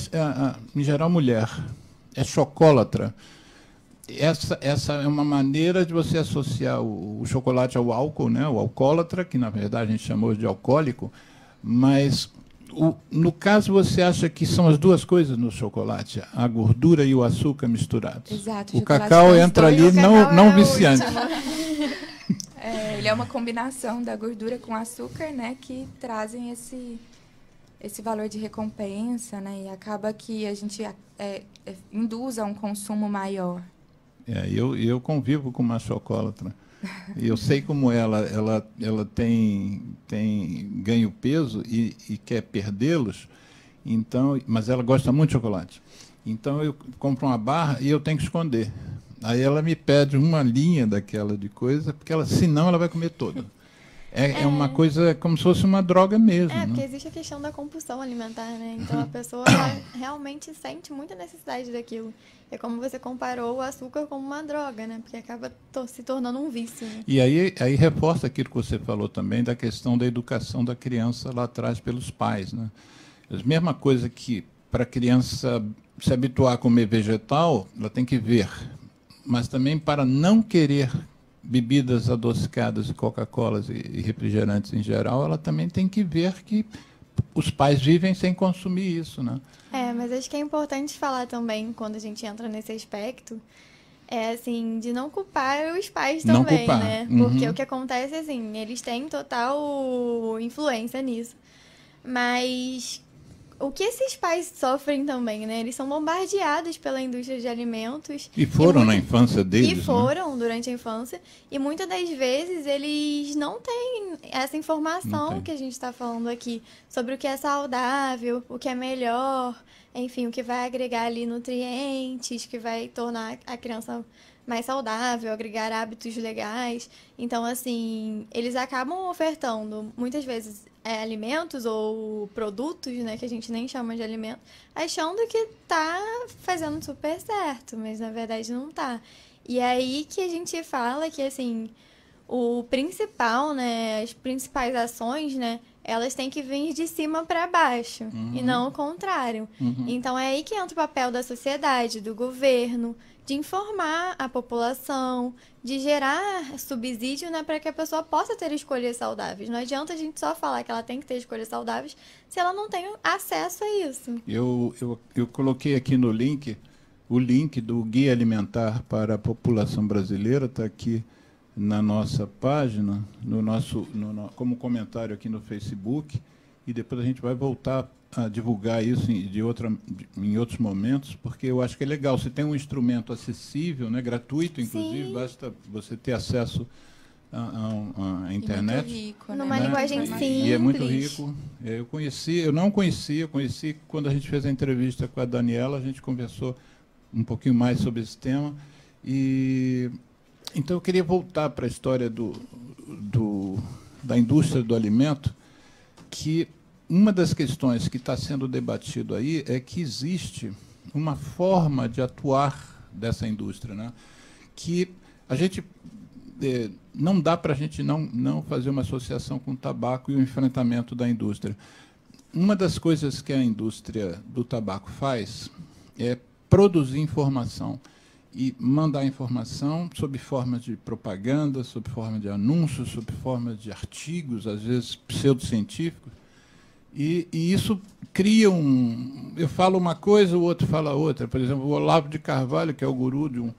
em geral, mulher, é chocólatra, essa é uma maneira de você associar o chocolate ao álcool, né? O alcoólatra, que, na verdade, a gente chamou de alcoólico, mas... no caso, você acha que são as duas coisas no chocolate, a gordura e o açúcar misturados? Exato. O cacau entra ali, não viciante. Ele é uma combinação da gordura com açúcar, né, que trazem esse valor de recompensa, né, e acaba que a gente induz a um consumo maior. Eu convivo com uma chocolatra. E eu sei como ela tem ganho peso e quer perdê-los, então, mas ela gosta muito de chocolate. Então eu compro uma barra e eu tenho que esconder. Aí ela me pede uma linha daquela de coisa, porque senão ela vai comer toda. É uma coisa como se fosse uma droga mesmo. Porque né? existe a questão da compulsão alimentar, né? Então a pessoa ela realmente sente muita necessidade daquilo. É como você comparou o açúcar como uma droga, né? Porque acaba se tornando um vício. Né? E aí reforça aquilo que você falou também da questão da educação da criança lá atrás pelos pais, né? A mesma coisa que para a criança se habituar a comer vegetal, ela tem que ver. Mas também para não querer bebidas adocicadas, Coca-Colas e refrigerantes em geral, ela também tem que ver que os pais vivem sem consumir isso, né? Mas acho que é importante falar também, quando a gente entra nesse aspecto, assim, de não culpar os pais também, né? Porque o que acontece, assim, eles têm total influência nisso. Mas o que esses pais sofrem também, né? Eles são bombardeados pela indústria de alimentos. E foram na infância deles, E foram durante a infância. E muitas das vezes eles não têm essa informação que a gente está falando aqui. Sobre o que é saudável, o que é melhor, enfim, o que vai agregar ali nutrientes, que vai tornar a criança mais saudável, agregar hábitos legais. Então, assim, eles acabam ofertando, muitas vezes, alimentos ou produtos, né, que a gente nem chama de alimento, achando que tá fazendo super certo, mas na verdade não tá. E aí que a gente fala que, assim, o principal, né, as principais ações, né, elas têm que vir de cima para baixo, e não o contrário. Então, é aí que entra o papel da sociedade, do governo, de informar a população, de gerar subsídio, né, para que a pessoa possa ter escolhas saudáveis. Não adianta a gente só falar que ela tem que ter escolhas saudáveis se ela não tem acesso a isso. Eu coloquei aqui no link, o link do Guia Alimentar para a População Brasileira, está aqui na nossa página, como comentário aqui no Facebook, e depois a gente vai voltar a divulgar isso em outros momentos, porque eu acho que é legal. Você tem um instrumento acessível, né, gratuito, inclusive, basta você ter acesso à internet. E muito rico, né? Numa linguagem simples. E é muito rico. Eu não conhecia, conheci quando a gente fez a entrevista com a Daniela, a gente conversou um pouquinho mais sobre esse tema, e Então, eu queria voltar para a história da indústria do alimento, que uma das questões que está sendo debatido aí é que existe uma forma de atuar dessa indústria, né? Que a gente não dá para a gente não fazer uma associação com o tabaco e o enfrentamento da indústria. Uma das coisas que a indústria do tabaco faz é produzir informação e mandar informação sob forma de propaganda, sob forma de anúncios, sob forma de artigos, às vezes pseudocientíficos, e isso cria eu falo uma coisa, o outro fala outra. Por exemplo, o Olavo de Carvalho, que é o guru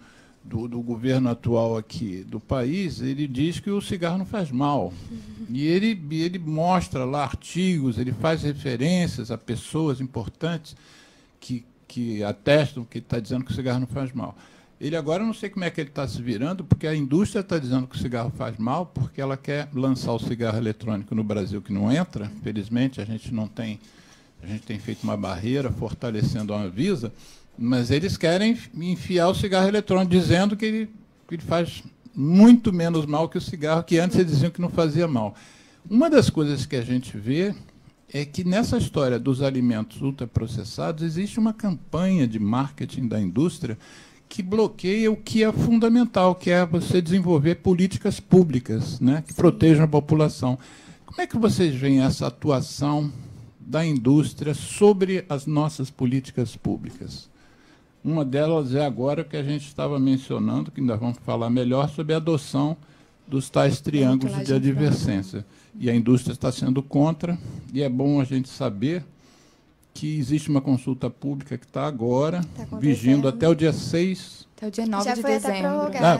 do governo atual aqui do país, ele diz que o cigarro não faz mal. E ele mostra lá artigos, ele faz referências a pessoas importantes que atestam que está dizendo que o cigarro não faz mal. Ele agora, não sei como é que ele está se virando, porque a indústria está dizendo que o cigarro faz mal, porque ela quer lançar o cigarro eletrônico no Brasil, que não entra. Felizmente, a gente tem feito uma barreira fortalecendo a Anvisa, mas eles querem enfiar o cigarro eletrônico, dizendo que ele faz muito menos mal que o cigarro, que antes eles diziam que não fazia mal. Uma das coisas que a gente vê é que, nessa história dos alimentos ultraprocessados, existe uma campanha de marketing da indústria que bloqueia o que é fundamental, que é você desenvolver políticas públicas, né, que protejam a população. Como é que vocês veem essa atuação da indústria sobre as nossas políticas públicas? Uma delas é agora que a gente estava mencionando, que ainda vamos falar melhor, sobre a adoção dos tais triângulos de advertência. E a indústria está sendo contra, e é bom a gente saber que existe uma consulta pública que está agora, vigindo até o dia 6. Até o dia 9 de foi dezembro.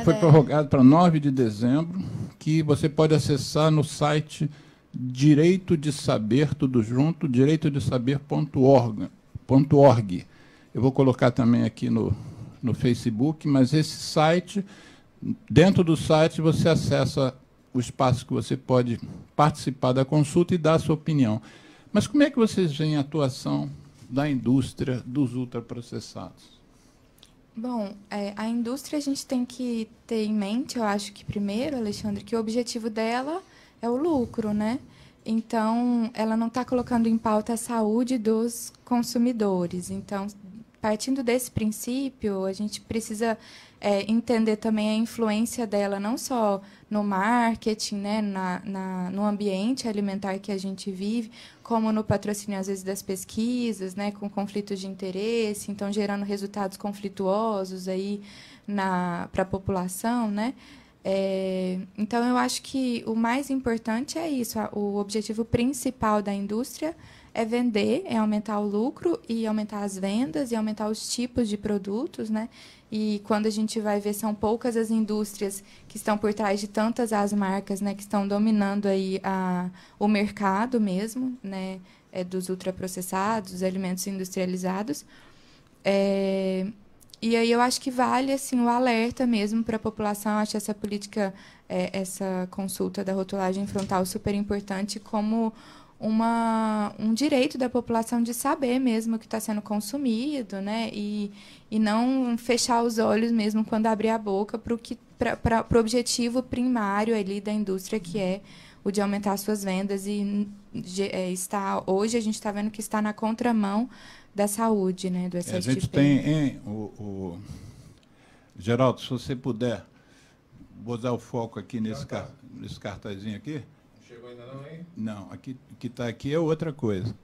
Foi prorrogado para 9 de dezembro, que você pode acessar no site Direito de Saber, tudo junto, direitodesaber.org. Eu vou colocar também aqui no Facebook, mas esse site, dentro do site, você acessa o espaço que você pode participar da consulta e dar a sua opinião. Mas como é que vocês veem a atuação da indústria dos ultraprocessados? Bom, a indústria a gente tem que ter em mente, eu acho que primeiro, Alexandre, que o objetivo dela é o lucro, né? Então, ela não está colocando em pauta a saúde dos consumidores. Então, partindo desse princípio, a gente precisa entender também a influência dela, não só no marketing, né, no ambiente alimentar que a gente vive, como no patrocínio, às vezes, das pesquisas, né, com conflitos de interesse, então gerando resultados conflituosos aí para a população, né? Então, eu acho que o mais importante é isso. O objetivo principal da indústria é vender, é aumentar o lucro e aumentar as vendas e aumentar os tipos de produtos, né? E quando a gente vai ver, são poucas as indústrias que estão por trás de tantas as marcas, né, que estão dominando aí o mercado mesmo, né, dos ultraprocessados, dos alimentos industrializados. E aí eu acho que vale assim o alerta mesmo para a população. Acho essa política, essa consulta da rotulagem frontal super importante como um direito da população de saber mesmo o que está sendo consumido, né? E não fechar os olhos mesmo quando abrir a boca para o objetivo primário ali da indústria, que é o de aumentar suas vendas. E hoje a gente está vendo que está na contramão da saúde, né? Do SSP. A gente tem, Geraldo, se você puder, vou dar o foco aqui nesse cartazinho aqui. Chegou ainda não, hein? Não, aqui que está aqui é outra coisa.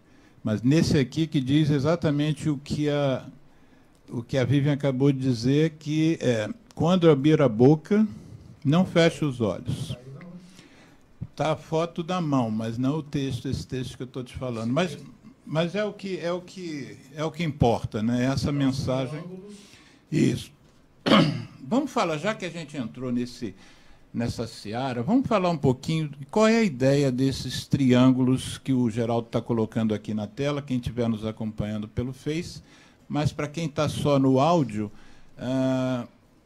Mas nesse aqui que diz exatamente o que a Vivian acabou de dizer, que quando abrir a boca, não feche os olhos. Está a foto da mão, mas não o texto, esse texto que eu estou te falando. Mas é o que importa, né? Essa mensagem. Isso. Vamos falar, já que a gente entrou nessa seara, vamos falar um pouquinho de qual é a ideia desses triângulos que o Geraldo está colocando aqui na tela, quem estiver nos acompanhando pelo Face, mas para quem está só no áudio,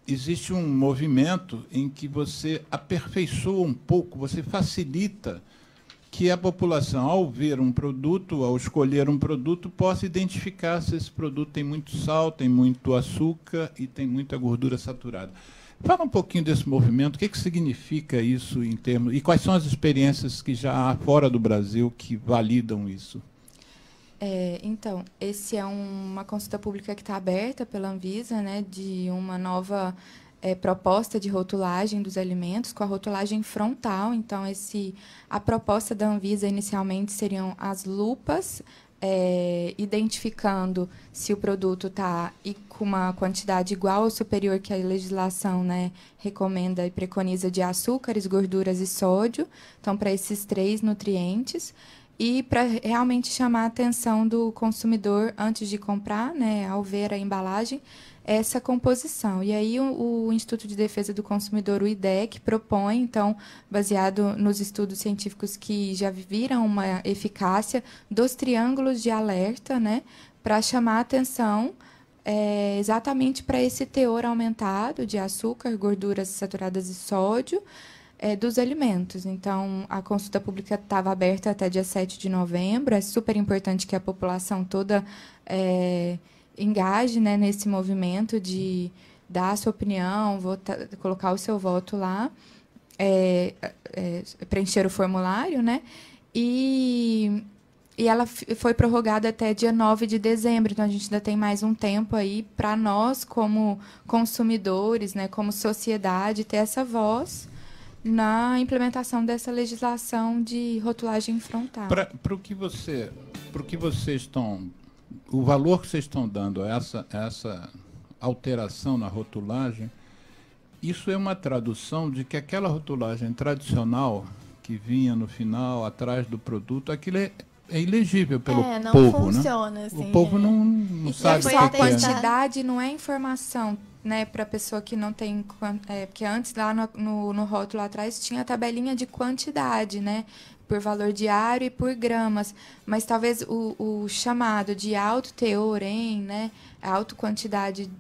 existe um movimento em que você aperfeiçoa um pouco, você facilita que a população, ao ver um produto, ao escolher um produto, possa identificar se esse produto tem muito sal, tem muito açúcar e tem muita gordura saturada. Fala um pouquinho desse movimento, o que significa isso em termos... E quais são as experiências que já há fora do Brasil que validam isso? Então, esse é uma consulta pública que está aberta pela Anvisa, né, de uma nova proposta de rotulagem dos alimentos, com a rotulagem frontal. Então, a proposta da Anvisa inicialmente seriam as lupas, identificando se o produto está com uma quantidade igual ou superior que a legislação, né, recomenda e preconiza de açúcares, gorduras e sódio. Então, para esses 3 nutrientes. E para realmente chamar a atenção do consumidor antes de comprar, né, ao ver a embalagem, essa composição. E aí o Instituto de Defesa do Consumidor, o IDEC, propõe, então, baseado nos estudos científicos que já viram uma eficácia dos triângulos de alerta, né, para chamar a atenção exatamente para esse teor aumentado de açúcar, gorduras saturadas e sódio, dos alimentos. Então, a consulta pública estava aberta até dia 7 de novembro. É super importante que a população toda engaje, né, nesse movimento de dar a sua opinião, colocar o seu voto lá, preencher o formulário, né? E ela foi prorrogada até dia 9 de dezembro. Então, a gente ainda tem mais um tempo aí para nós, como consumidores, né, como sociedade, ter essa voz na implementação dessa legislação de rotulagem frontal. Para o que vocês estão, o valor que vocês estão dando a essa alteração na rotulagem, isso é uma tradução de que aquela rotulagem tradicional que vinha no final, atrás do produto, aquilo é ilegível pelo não povo, funciona, né? assim, o povo não sabe o que a quantidade não é informação, né, para a pessoa que não tem... porque antes, lá no rótulo atrás, tinha a tabelinha de quantidade, né, por valor diário e por gramas. Mas talvez o chamado de alto teor em, né, a alta quantidade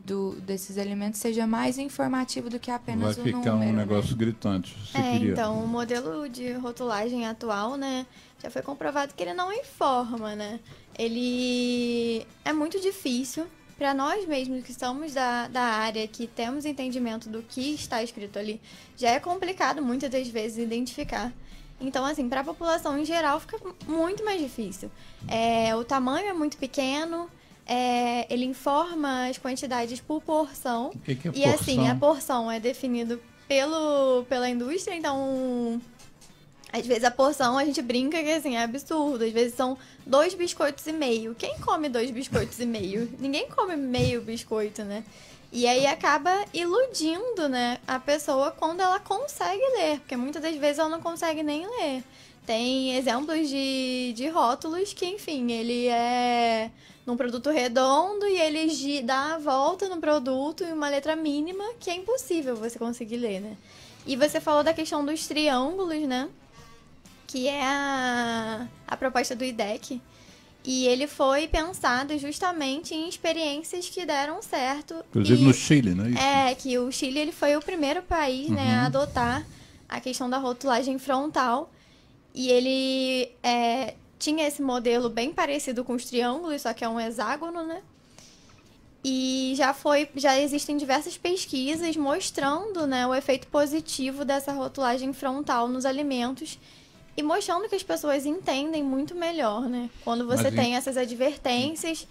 desses alimentos seja mais informativo do que apenas o número. Vai ficar um negócio, né, gritante. Então, o modelo de rotulagem atual, né, já foi comprovado que ele não informa, né? Ele é muito difícil para nós mesmos que estamos da área, que temos entendimento do que está escrito ali. Já é complicado muitas das vezes identificar. Então, assim, para a população em geral fica muito mais difícil. O tamanho é muito pequeno, ele informa as quantidades por porção. O que é e porção? Assim, a porção é definida pela indústria, então... Às vezes a porção, a gente brinca que assim, é absurdo. Às vezes são 2 biscoitos e meio. Quem come 2 biscoitos e meio? Ninguém come meio biscoito, né? E aí acaba iludindo, né, a pessoa quando ela consegue ler. Porque muitas das vezes ela não consegue nem ler. Tem exemplos de rótulos que, enfim, ele é num produto redondo e ele dá a volta no produto em uma letra mínima que é impossível você conseguir ler, né? E você falou da questão dos triângulos, né? Que é a proposta do IDEC, e ele foi pensado justamente em experiências que deram certo. Inclusive no Chile, né? Que o Chile ele foi o primeiro país, né, a adotar a questão da rotulagem frontal, e ele tinha esse modelo bem parecido com os triângulos, só que é um hexágono, né? E já existem diversas pesquisas mostrando, né, o efeito positivo dessa rotulagem frontal nos alimentos, e mostrando que as pessoas entendem muito melhor, né? Quando você tem essas advertências,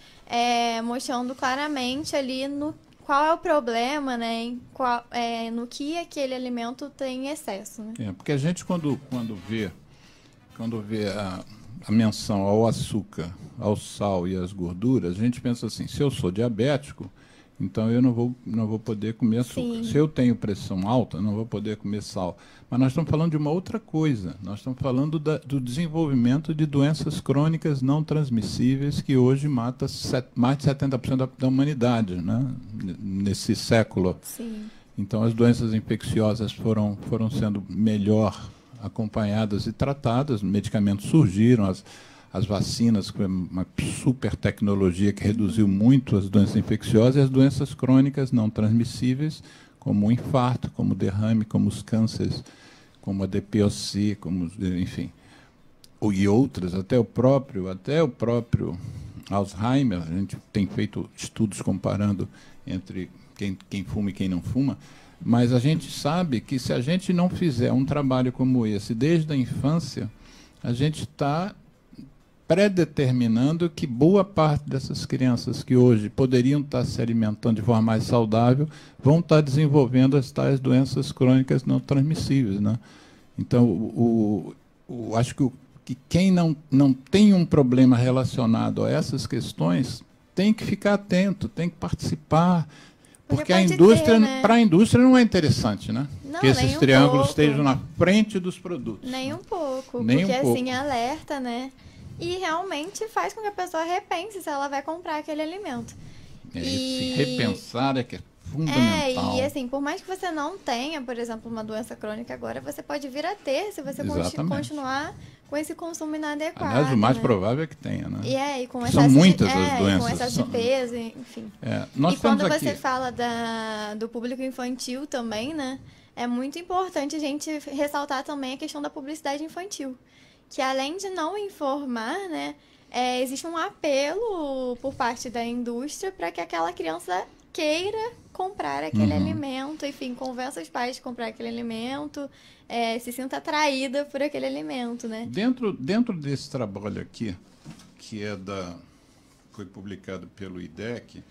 mostrando claramente ali qual é o problema, né? No que aquele alimento tem excesso, né? Porque a gente, quando vê a menção ao açúcar, ao sal e às gorduras, a gente pensa assim, se eu sou diabético, então eu não vou poder comer açúcar. Sim. Se eu tenho pressão alta, não vou poder comer sal. Mas nós estamos falando de uma outra coisa. Nós estamos falando do desenvolvimento de doenças crônicas não transmissíveis que hoje mata mais de 70% da humanidade, né? Nesse século. Sim. Então, as doenças infecciosas foram sendo melhor acompanhadas e tratadas, medicamentos surgiram, as vacinas, com uma super tecnologia que reduziu muito as doenças infecciosas, e as doenças crônicas não transmissíveis, como o infarto, como o derrame, como os cânceres, como a DPOC, enfim. e outras, até o próprio Alzheimer, a gente tem feito estudos comparando entre quem fuma e quem não fuma, mas a gente sabe que se a gente não fizer um trabalho como esse desde a infância, a gente está predeterminando que boa parte dessas crianças que hoje poderiam estar se alimentando de forma mais saudável vão estar desenvolvendo as tais doenças crônicas não transmissíveis, né? Então, acho que quem não tem um problema relacionado a essas questões tem que ficar atento, tem que participar, porque a indústria, né? Para a indústria não é interessante, né? Não, que esses triângulos estejam na frente dos produtos. Nem um pouco, nem porque um pouco. Assim alerta, né? E realmente faz com que a pessoa repense se ela vai comprar aquele alimento. Esse repensar é que é fundamental. E assim, por mais que você não tenha, por exemplo, uma doença crônica agora, você pode vir a ter se você continuar com esse consumo inadequado. Aliás, o mais provável é que tenha, né? E com são muitas as doenças. Com excesso de peso, enfim. Nós e quando aqui... você fala do público infantil também, né? É muito importante a gente ressaltar também a questão da publicidade infantil. Que além de não informar, né, existe um apelo por parte da indústria para que aquela criança queira comprar aquele alimento, enfim, convença os pais de comprar aquele alimento, se sinta atraída por aquele alimento, né? Dentro desse trabalho aqui, que foi publicado pelo IDEC,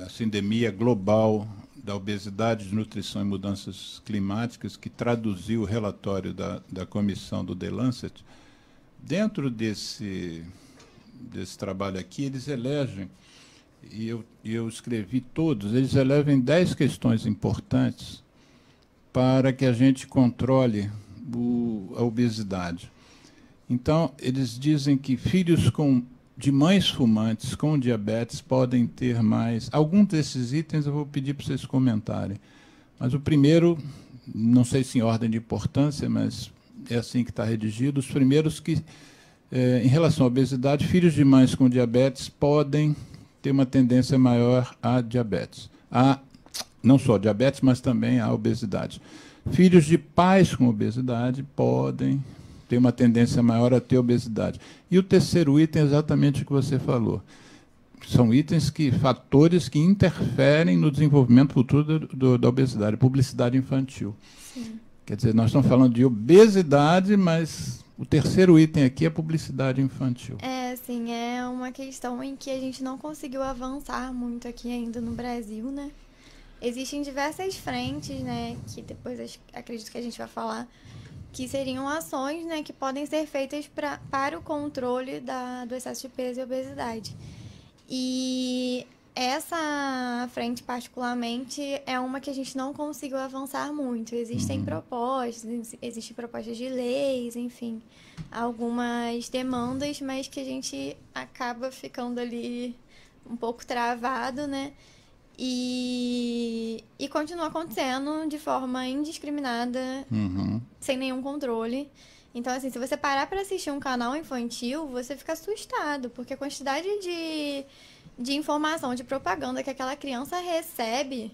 a Sindemia Global da Obesidade, Desnutrição e Mudanças Climáticas, que traduziu o relatório da comissão do The Lancet. Dentro desse trabalho aqui, eles elegem, e eu escrevi todos, eles elegem 10 questões importantes para que a gente controle a obesidade. Então, eles dizem que filhos de mães fumantes com diabetes podem ter mais... Alguns desses itens eu vou pedir para vocês comentarem. Mas o primeiro, não sei se em ordem de importância, mas é assim que está redigido, os primeiros que, em relação à obesidade, filhos de mães com diabetes podem ter uma tendência maior a diabetes. Não só diabetes, mas também a obesidade. Filhos de pais com obesidade podem ter uma tendência maior a ter obesidade. E o terceiro item é exatamente o que você falou. São fatores que interferem no desenvolvimento futuro da obesidade, publicidade infantil. Sim. Quer dizer, nós estamos falando de obesidade, mas o terceiro item aqui é publicidade infantil. Sim, é uma questão em que a gente não conseguiu avançar muito aqui ainda no Brasil, né? Existem diversas frentes, né, que depois acredito que a gente vai falar, que seriam ações, né, que podem ser feitas para o controle do excesso de peso e obesidade. E essa frente, particularmente, é uma que a gente não conseguiu avançar muito. Existem propostas de leis, enfim, algumas demandas, mas que a gente acaba ficando ali um pouco travado, né? E continua acontecendo de forma indiscriminada, sem nenhum controle. Então, assim, se você parar para assistir um canal infantil, você fica assustado, porque a quantidade de informação, de propaganda que aquela criança recebe,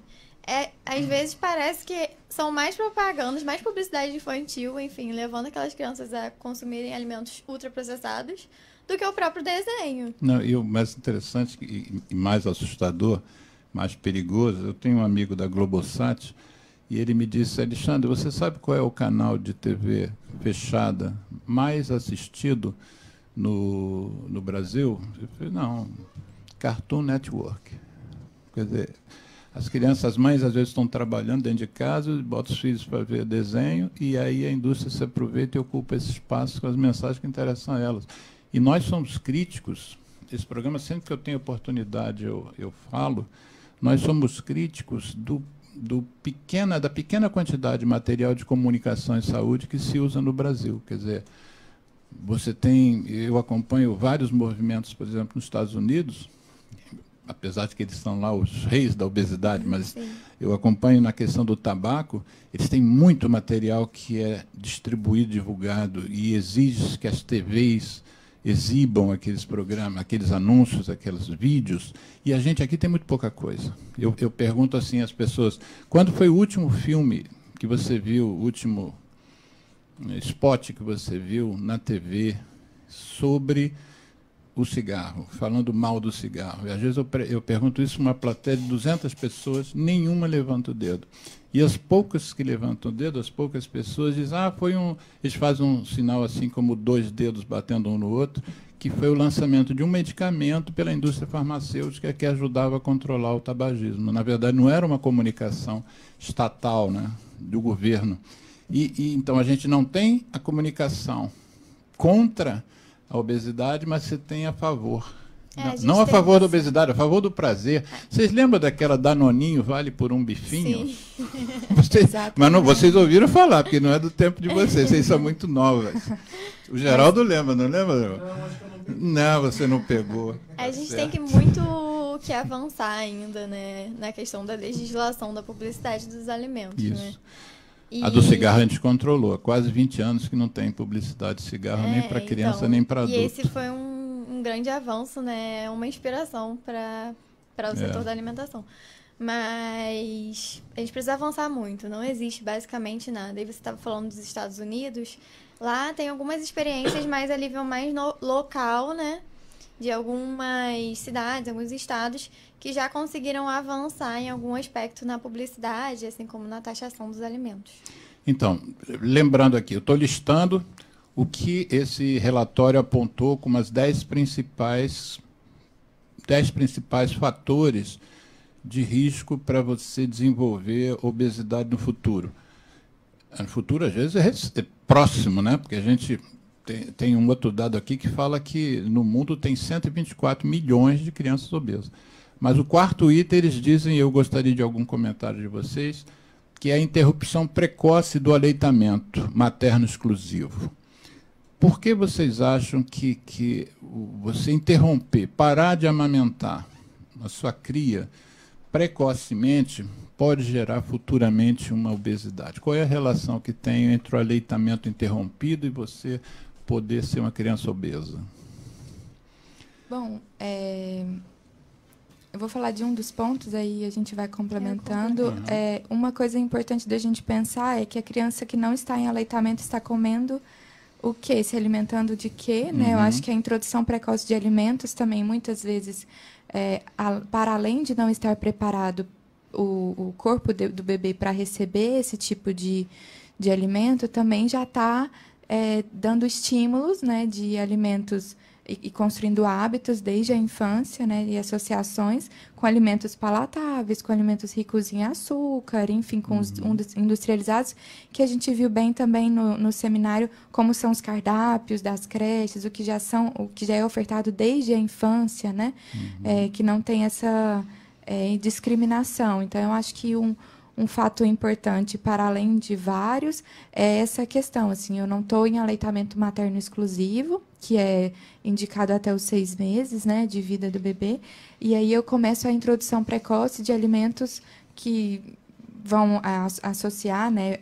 às vezes parece que são mais propagandas, mais publicidade infantil, enfim, levando aquelas crianças a consumirem alimentos ultraprocessados do que o próprio desenho. Não, e o mais interessante e mais assustador, mais perigoso, eu tenho um amigo da Globosat e ele me disse: Alexandre, você sabe qual é o canal de TV fechada mais assistido no Brasil? Eu falei: não, Cartoon Network. Quer dizer, as mães às vezes estão trabalhando dentro de casa, botam os filhos para ver desenho e aí a indústria se aproveita e ocupa esse espaço com as mensagens que interessam a elas. E nós somos críticos, esse programa, sempre que eu tenho oportunidade, eu falo, nós somos críticos da pequena quantidade de material de comunicação e saúde que se usa no Brasil. Quer dizer, eu acompanho vários movimentos, por exemplo, nos Estados Unidos, apesar de que eles são lá os reis da obesidade, mas sim, eu acompanho na questão do tabaco, eles têm muito material que é distribuído, divulgado, e exige que as TVs exibam aqueles programas, aqueles anúncios, aqueles vídeos, e a gente aqui tem muito pouca coisa. Eu pergunto assim às pessoas: quando foi o último filme que você viu, spot que você viu na TV sobre o cigarro, falando mal do cigarro. E às vezes eu pergunto isso uma plateia de 200 pessoas, nenhuma levanta o dedo. E as poucas que levantam o dedo, as poucas pessoas dizem, eles fazem um sinal assim como 2 dedos batendo um no outro, que foi o lançamento de um medicamento pela indústria farmacêutica que ajudava a controlar o tabagismo. Na verdade, não era uma comunicação estatal, né, do governo. Então, a gente não tem a comunicação contra a obesidade, mas você tem a favor. Não a favor da obesidade, a favor do prazer. Vocês lembram daquela Danoninho vale por um bifinho? Sim. Mas não, vocês ouviram falar, porque não é do tempo de vocês são muito novas. O Geraldo lembra, não lembra? Não, você não pegou. A gente tem muito que avançar ainda, né, na questão da legislação da publicidade dos alimentos. Isso. Né? A do cigarro a gente controlou. Há quase 20 anos que não tem publicidade de cigarro, nem para criança, nem para adulto. E esse foi um grande avanço, né? Uma inspiração para o setor da alimentação. Mas a gente precisa avançar muito. Não existe basicamente nada. E você estava falando dos Estados Unidos. Lá tem algumas experiências mais a nível mais local, né? De algumas cidades, alguns estados que já conseguiram avançar em algum aspecto na publicidade, assim como na taxação dos alimentos. Então, lembrando aqui, eu estou listando o que esse relatório apontou como as 10 principais fatores de risco para você desenvolver obesidade no futuro. No futuro, às vezes, é próximo, né? Porque a gente tem um outro dado aqui que fala que no mundo tem 124 milhões de crianças obesas. Mas o quarto item, eles dizem, e eu gostaria de algum comentário de vocês, que é a interrupção precoce do aleitamento materno exclusivo. Por que vocês acham que você interromper, parar de amamentar a sua cria precocemente pode gerar futuramente uma obesidade? Qual é a relação que tem entre o aleitamento interrompido e você poder ser uma criança obesa? Bom, eu vou falar de um dos pontos, aí a gente vai complementando. Uma coisa importante da gente pensar é que a criança que não está em aleitamento está comendo o quê? Se alimentando de quê? Né? Eu acho que a introdução precoce de alimentos também, muitas vezes, para além de não estar preparado o corpo do bebê para receber esse tipo de alimento, também já está dando estímulos, né, de alimentos e construindo hábitos desde a infância, né, e associações com alimentos palatáveis, com alimentos ricos em açúcar, enfim, com os industrializados, que a gente viu bem também no seminário, como são os cardápios das creches, o que já é ofertado desde a infância, né, que não tem essa discriminação. Então, eu acho que um fato importante, para além de vários, é essa questão. Assim, eu não estou em aleitamento materno exclusivo, que é indicado até os 6 meses, né, de vida do bebê, e aí eu começo a introdução precoce de alimentos que vão associar, né,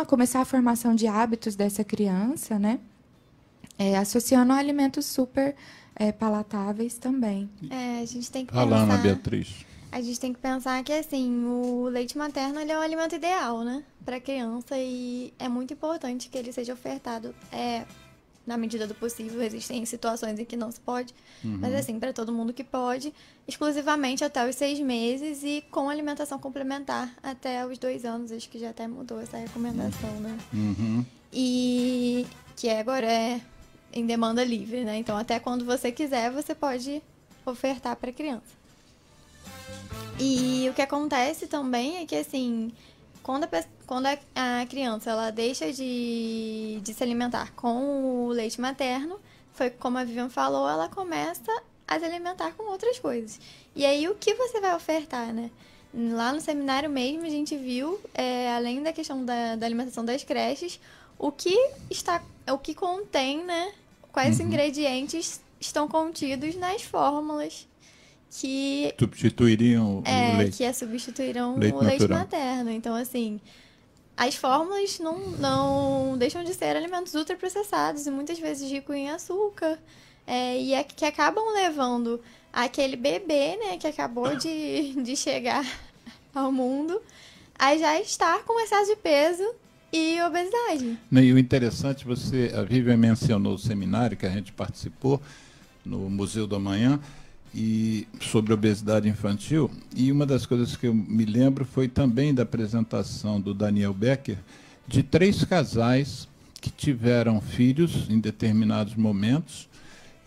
começar a formação de hábitos dessa criança, né, associando a alimentos super palatáveis também. A gente tem que Ana Beatriz. A gente tem que pensar que, assim, o leite materno ele é o alimento ideal, né, para a criança, e é muito importante que ele seja ofertado na medida do possível. Existem situações em que não se pode, mas, assim, para todo mundo que pode, exclusivamente até os 6 meses e com alimentação complementar até os 2 anos. Acho que já até mudou essa recomendação, né? E que agora é em demanda livre, né? Então, até quando você quiser, você pode ofertar para a criança. E o que acontece também é que, assim, quando a criança ela deixa de se alimentar com o leite materno, foi como a Vivian falou, ela começa a se alimentar com outras coisas. E aí, o que você vai ofertar, né? Lá no seminário mesmo, a gente viu, além da questão da alimentação das creches, o que contém, né? Quais ingredientes estão contidos nas fórmulas que substituiriam o leite. Que substituíram o leite materno. Então, assim, as fórmulas não deixam de ser alimentos ultraprocessados e muitas vezes ricos em açúcar, e que acabam levando aquele bebê, né, que acabou de chegar ao mundo, a já estar com excesso de peso e obesidade. E o interessante, a Vivian mencionou o seminário que a gente participou no Museu do Amanhã, e sobre obesidade infantil, e uma das coisas que eu me lembro foi também da apresentação do Daniel Becker, de 3 casais que tiveram filhos em determinados momentos,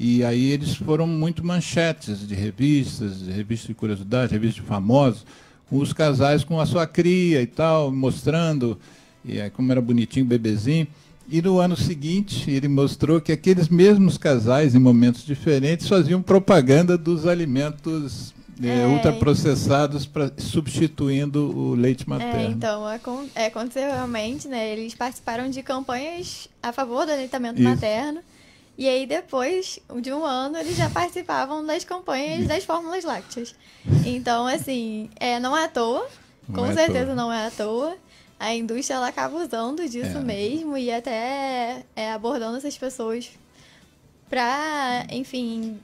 e aí eles foram muito manchetes de revistas de curiosidade, revistas de famosos, os casais com a sua cria e tal, mostrando como era bonitinho o bebezinho. E no ano seguinte, ele mostrou que aqueles mesmos casais, em momentos diferentes, faziam propaganda dos alimentos ultraprocessados, substituindo o leite materno. Então, aconteceu realmente, né? Eles participaram de campanhas a favor do aleitamento materno. E aí, depois de um ano, eles já participavam das campanhas das fórmulas lácteas. Então, assim, não é à toa. Com certeza não é à toa. A indústria ela acaba usando disso mesmo e até abordando essas pessoas para, enfim...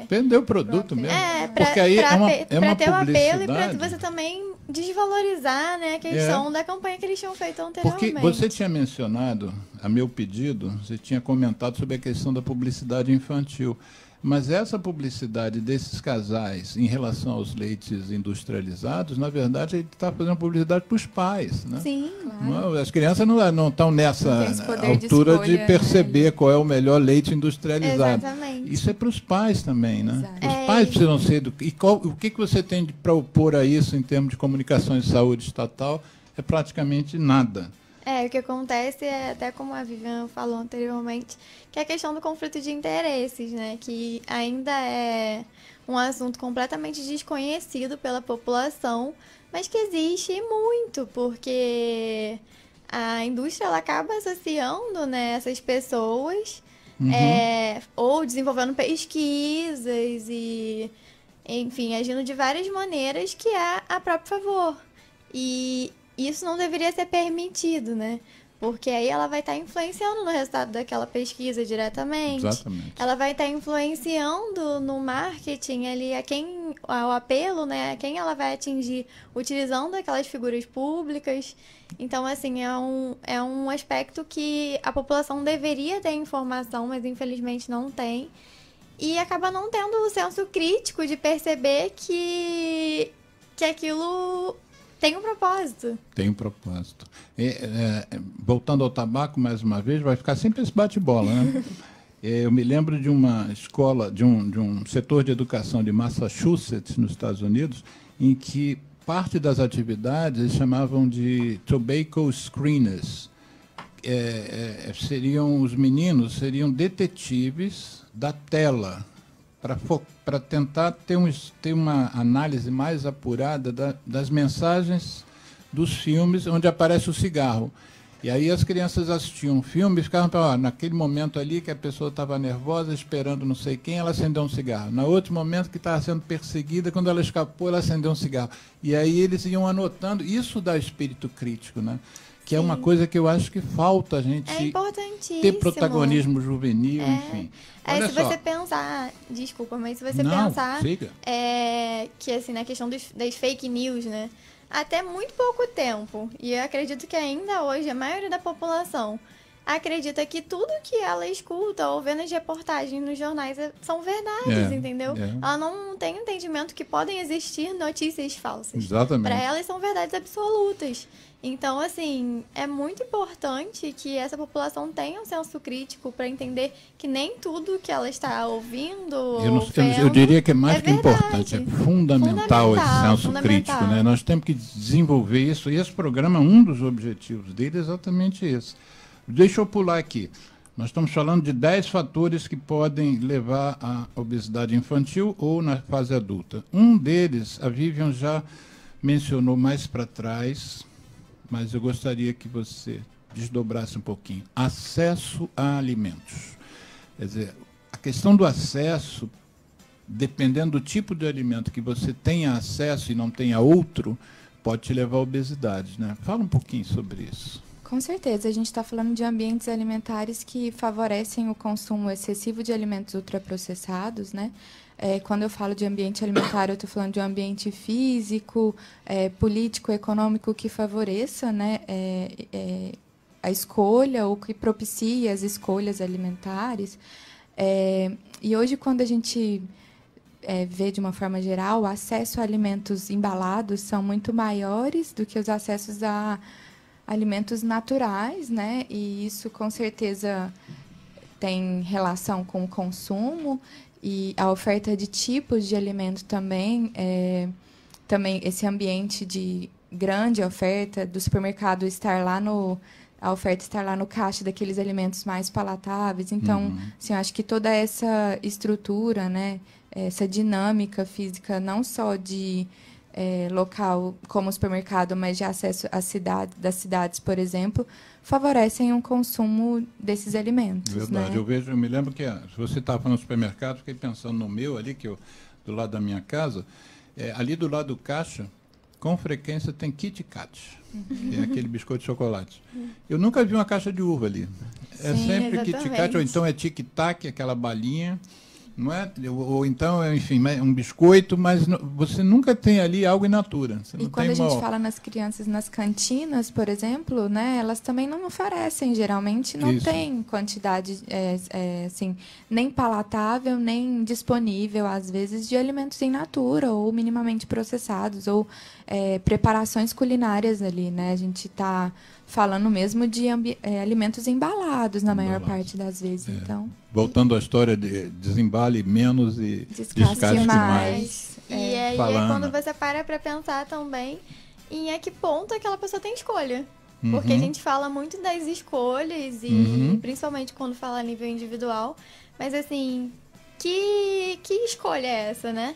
vender o produto mesmo. Porque aí para ter o apelo e para você também desvalorizar, né, a questão da campanha que eles tinham feito anteriormente. Porque você tinha mencionado, a meu pedido, você tinha comentado sobre a questão da publicidade infantil. Mas essa publicidade desses casais em relação aos leites industrializados, na verdade, ele está fazendo publicidade para os pais. Né? Sim, claro. As crianças não estão nessa altura de perceber qual é o melhor leite industrializado. Exatamente. Isso é para os pais também, né? Exato. Os pais precisam ser educados. E o que você tem para opor a isso em termos de comunicação e saúde estatal? É praticamente nada. O que acontece até como a Vivian falou anteriormente, que é a questão do conflito de interesses, né? Que ainda é um assunto completamente desconhecido pela população, mas que existe muito, porque a indústria ela acaba associando, né, essas pessoas, ou desenvolvendo pesquisas e, enfim, agindo de várias maneiras que é a próprio favor. E isso não deveria ser permitido, né? Porque aí ela vai estar influenciando no resultado daquela pesquisa diretamente. Exatamente. Ela vai estar influenciando no marketing ali o apelo, né? A quem ela vai atingir utilizando aquelas figuras públicas. Então, assim, é um aspecto que a população deveria ter informação, mas infelizmente não tem. E acaba não tendo o senso crítico de perceber que aquilo tem um propósito. Tem um propósito. Voltando ao tabaco, mais uma vez, vai ficar sempre esse bate-bola, né? Eu me lembro de uma escola, de um setor de educação de Massachusetts, nos Estados Unidos, em que parte das atividades eles chamavam de tobacco screeners. Os meninos seriam detetives da tela, para tentar ter uma análise mais apurada das mensagens dos filmes onde aparece o cigarro. E aí as crianças assistiam um filme e ficavam, naquele momento ali que a pessoa estava nervosa, esperando não sei quem, ela acendeu um cigarro. No outro momento que estava sendo perseguida, quando ela escapou, ela acendeu um cigarro. E aí eles iam anotando. Isso dá espírito crítico, né? Que é uma coisa que eu acho que falta a gente ter protagonismo juvenil, enfim. Aí se você pensar, desculpa, mas se você pensar que assim, na questão das fake news, né? Até muito pouco tempo, e eu acredito que ainda hoje a maioria da população acredita que tudo que ela escuta ou vê nas reportagens nos jornais são verdades, entendeu? Ela não tem entendimento que podem existir notícias falsas. Exatamente. Para elas são verdades absolutas. Então, assim, é muito importante que essa população tenha um senso crítico para entender que nem tudo que ela está ouvindo eu diria que é mais que importante, é fundamental esse senso crítico, né? Nós temos que desenvolver isso, e esse programa, um dos objetivos dele é exatamente esse. Deixa eu pular aqui. Nós estamos falando de 10 fatores que podem levar à obesidade infantil ou na fase adulta. Um deles, a Vivian já mencionou mais para trás, mas eu gostaria que você desdobrasse um pouquinho. Acesso a alimentos. Quer dizer, a questão do acesso, dependendo do tipo de alimento que você tenha acesso e não tenha outro, pode te levar à obesidade, né? Fala um pouquinho sobre isso. Com certeza, a gente está falando de ambientes alimentares que favorecem o consumo excessivo de alimentos ultraprocessados, né? Quando eu falo de ambiente alimentar, eu estou falando de um ambiente físico, político, econômico que favoreça, né, a escolha ou que propicie as escolhas alimentares. E hoje, quando a gente vê de uma forma geral, o acesso a alimentos embalados são muito maiores do que os acessos a alimentos naturais, né? E isso, com certeza, tem relação com o consumo e a oferta de tipos de alimento também. Também esse ambiente de grande oferta do supermercado a oferta estar lá no caixa daqueles alimentos mais palatáveis. Então, assim, eu acho que toda essa estrutura, né, essa dinâmica física, não só de local como o supermercado, mas de acesso das cidades, por exemplo, favorecem um consumo desses alimentos. Verdade. Né? Eu me lembro que, se você estava no supermercado, fiquei pensando no meu ali, do lado da minha casa, ali do lado do caixa, com frequência tem Kit Kat, que é aquele biscoito de chocolate. Eu nunca vi uma caixa de uva ali. É Sim, sempre exatamente. Kit Kat, ou então é Tic Tac, aquela balinha, não é? Ou então, enfim, um biscoito, mas você nunca tem ali algo in natura. Você não E quando tem a gente fala nas crianças nas cantinas, por exemplo, né, elas também não oferecem, geralmente não Isso. tem quantidade assim, nem palatável, nem disponível, às vezes, de alimentos in natura ou minimamente processados, ou preparações culinárias ali, né? A gente está falando mesmo de alimentos embalados na maior parte das vezes. Então, voltando à história de desembale menos e descasque mais. E aí é Falando. quando você para pensar também em a que ponto aquela pessoa tem escolha. Porque a gente fala muito das escolhas, e principalmente quando fala a nível individual. Mas assim, que escolha é essa, né?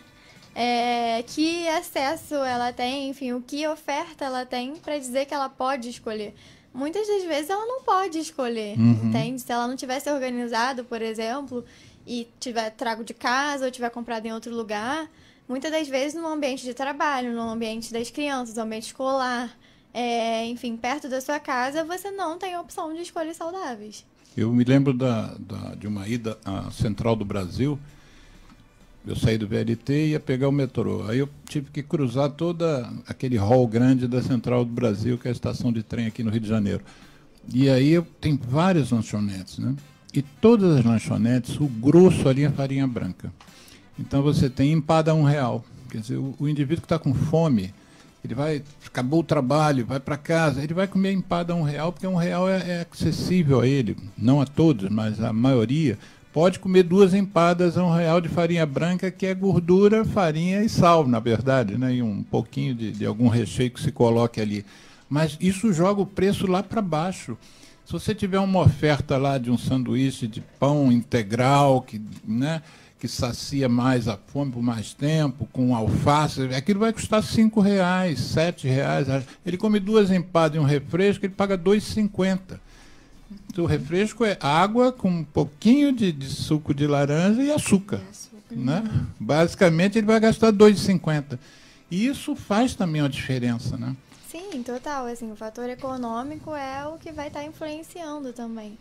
Que acesso ela tem, enfim, o que oferta ela tem para dizer que ela pode escolher. Muitas das vezes ela não pode escolher, entende? Se ela não tivesse organizado, por exemplo, e tiver trago de casa ou tiver comprado em outro lugar, muitas das vezes no ambiente de trabalho, no ambiente das crianças, no ambiente escolar, enfim, perto da sua casa, você não tem opção de escolhas saudáveis. Eu me lembro de uma ida à Central do Brasil. Eu saí do VLT e ia pegar o metrô. Aí eu tive que cruzar todo aquele hall grande da Central do Brasil, que é a estação de trem aqui no Rio de Janeiro. E aí tem várias lanchonetes, né? E todas as lanchonetes, o grosso ali é farinha branca. Então você tem empada a R$1. Quer dizer, o indivíduo que está com fome, ele acabou o trabalho, vai para casa, ele vai comer empada a R$1, porque R$1 é acessível a ele, não a todos, mas a maioria. Pode comer 2 empadas a R$1 de farinha branca, que é gordura, farinha e sal, na verdade, né? E um pouquinho de algum recheio que se coloque ali. Mas isso joga o preço lá para baixo. Se você tiver uma oferta lá de um sanduíche de pão integral, que sacia mais a fome por mais tempo, com alface, aquilo vai custar R$5, R$7. Ele come 2 empadas e um refresco, ele paga R$2,50. O refresco é água com um pouquinho de suco de laranja e açúcar. Né? Basicamente, ele vai gastar R$2,50. E isso faz também uma diferença, né? Sim, total. Assim, o fator econômico é o que vai estar influenciando também.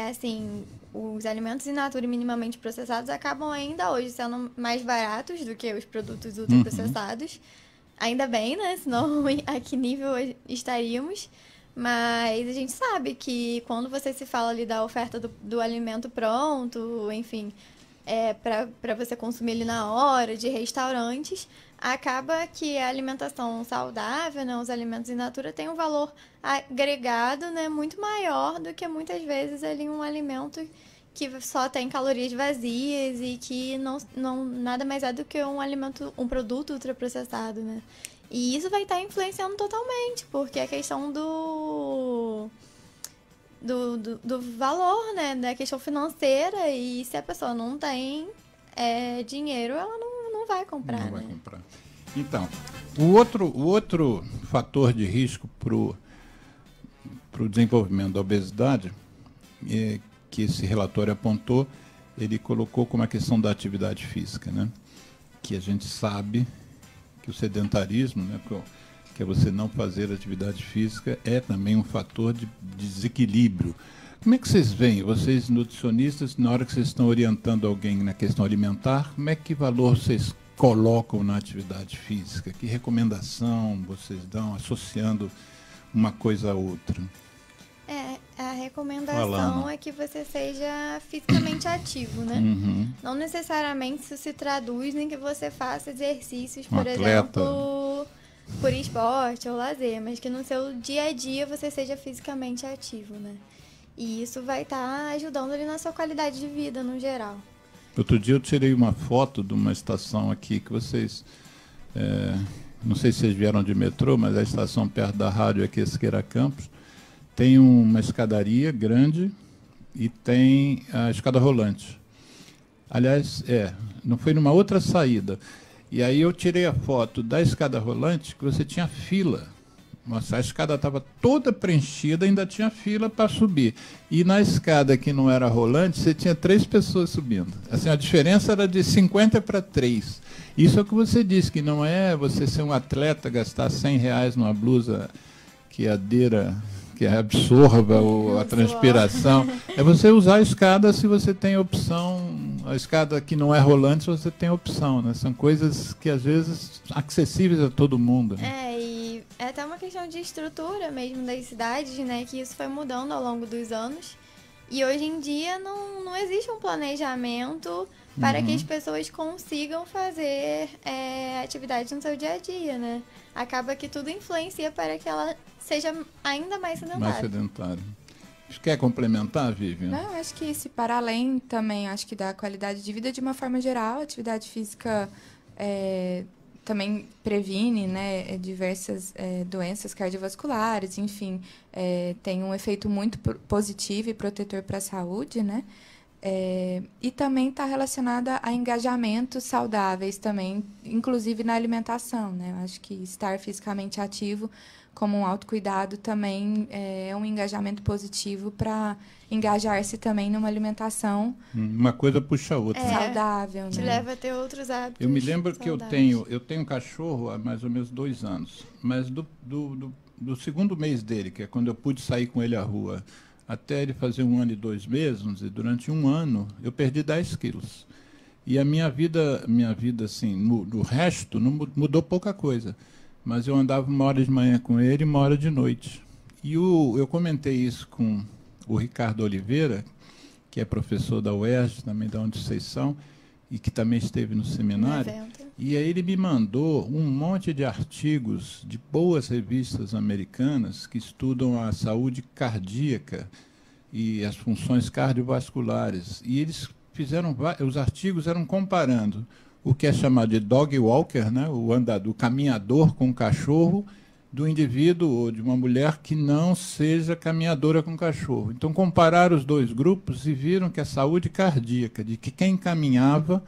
Assim, os alimentos in natura e minimamente processados acabam ainda hoje sendo mais baratos do que os produtos ultraprocessados. Ainda bem, né? Senão, a que nível estaríamos? Mas a gente sabe que quando você se fala ali da oferta do alimento pronto, enfim, para você consumir ali na hora, de restaurantes, acaba que a alimentação saudável, né, os alimentos in natura, tem um valor agregado, né, muito maior do que muitas vezes ali um alimento que só tem calorias vazias e que não nada mais é do que um produto ultraprocessado, né? E isso vai estar influenciando totalmente, porque a questão do valor, né, da questão financeira, e se a pessoa não tem dinheiro, ela não vai comprar, Não vai né? comprar. Então, o outro fator de risco para o desenvolvimento da obesidade, que esse relatório apontou, ele colocou como a questão da atividade física, né? Que a gente sabe que o sedentarismo, né, que é você não fazer atividade física, é também um fator de desequilíbrio. Como é que vocês veem, vocês nutricionistas, na hora que vocês estão orientando alguém na questão alimentar, como é que valor vocês colocam na atividade física? Que recomendação vocês dão associando uma coisa a outra? A recomendação é que você seja fisicamente ativo, né? Uhum. Não necessariamente isso se traduz em que você faça exercícios, por atleta. exemplo, por esporte ou lazer, mas que no seu dia a dia você seja fisicamente ativo, né? E isso vai estar ajudando ali na sua qualidade de vida, no geral. Outro dia eu tirei uma foto de uma estação aqui que vocês... não sei se vocês vieram de metrô, mas a estação perto da rádio aqui, Siqueira Campos, tem uma escadaria grande e tem a escada rolante. Aliás, não foi numa outra saída. E aí eu tirei a foto da escada rolante que você tinha fila. Nossa, a escada estava toda preenchida, ainda tinha fila para subir. E na escada que não era rolante, você tinha 3 pessoas subindo. Assim, a diferença era de 50 para 3. Isso é o que você disse, que não é você ser um atleta, gastar R$100 numa blusa que adera, que absorva a transpiração. É você usar a escada se você tem opção. A escada que não é rolante, você tem opção, né? São coisas que, às vezes, acessíveis a todo mundo. Né? E é até uma questão de estrutura mesmo das cidades, né? Que isso foi mudando ao longo dos anos. E hoje em dia não existe um planejamento para que as pessoas consigam fazer atividade no seu dia a dia, né? Acaba que tudo influencia para que ela seja ainda mais sedentária. Mais sedentária. Quer complementar, Vivian? Não, acho que se para além também, acho que da qualidade de vida de uma forma geral, a atividade física também previne, né, diversas doenças cardiovasculares, enfim, tem um efeito muito positivo e protetor para a saúde, né? E também está relacionada a engajamentos saudáveis também, inclusive na alimentação, né? Eu acho que estar fisicamente ativo como um autocuidado também é um engajamento positivo para engajar-se também numa alimentação uma coisa puxa a outra. Saudável. Te né? leva a ter outros hábitos. Eu me lembro saudáveis. que eu tenho um cachorro há mais ou menos 2 anos, mas do segundo mês dele, que é quando eu pude sair com ele à rua, até ele fazer 1 ano e 2 meses, e durante 1 ano eu perdi 10 quilos. E a minha vida assim, no resto, não mudou pouca coisa. Mas eu andava 1 hora de manhã com ele e 1 hora de noite. E eu comentei isso com o Ricardo Oliveira, que é professor da UERJ, também da onde vocês são, e que também esteve no seminário. E aí ele me mandou um monte de artigos de boas revistas americanas que estudam a saúde cardíaca e as funções cardiovasculares. E eles fizeram, os artigos eram comparando o que é chamado de dog walker, né, o caminhador com cachorro, do indivíduo ou de uma mulher que não seja caminhadora com cachorro. Então, compararam os 2 grupos e viram que a saúde cardíaca, de que quem caminhava,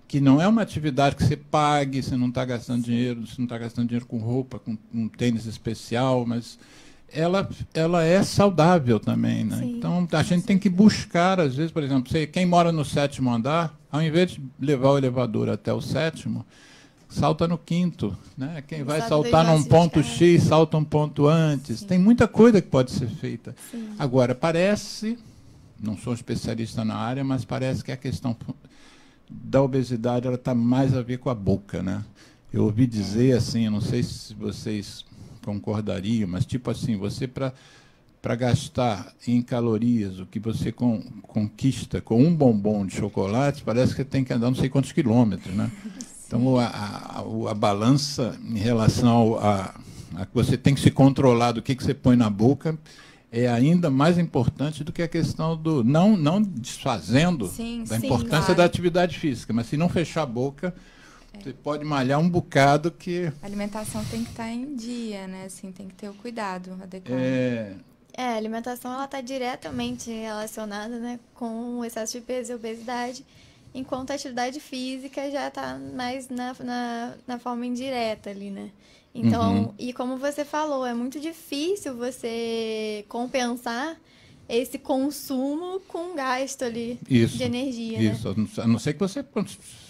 que não é uma atividade que você pague, você não está gastando dinheiro, você não está gastando dinheiro com roupa, com um tênis especial, mas ela é saudável também, né? Sim, então, a gente tem que buscar, às vezes, por exemplo, quem mora no 7º andar, ao invés de levar o elevador até o 7º, salta no 5º, né? Quem vai saltar num ponto X, salta um ponto antes. Sim. Tem muita coisa que pode ser feita. Sim. Agora, parece, não sou especialista na área, mas parece que a questão da obesidade ela está mais a ver com a boca, né? Eu ouvi dizer assim, eu não sei se vocês concordariam, mas tipo assim, você para gastar em calorias o que você conquista com um bombom de chocolate, parece que você tem que andar não sei quantos quilômetros, né? Então, a balança em relação a que você tem que se controlar do que você põe na boca é ainda mais importante do que a questão do... Não desfazendo da importância da atividade física, mas se não fechar a boca, você pode malhar um bocado que... A alimentação tem que estar em dia, né? Assim, tem que ter o cuidado adequado. A alimentação ela está diretamente relacionada, né, com o excesso de peso e obesidade, enquanto a atividade física já está mais na forma indireta ali, né? Então, e como você falou, é muito difícil você compensar esse consumo com gasto ali Isso, de energia, isso. né? A não ser que você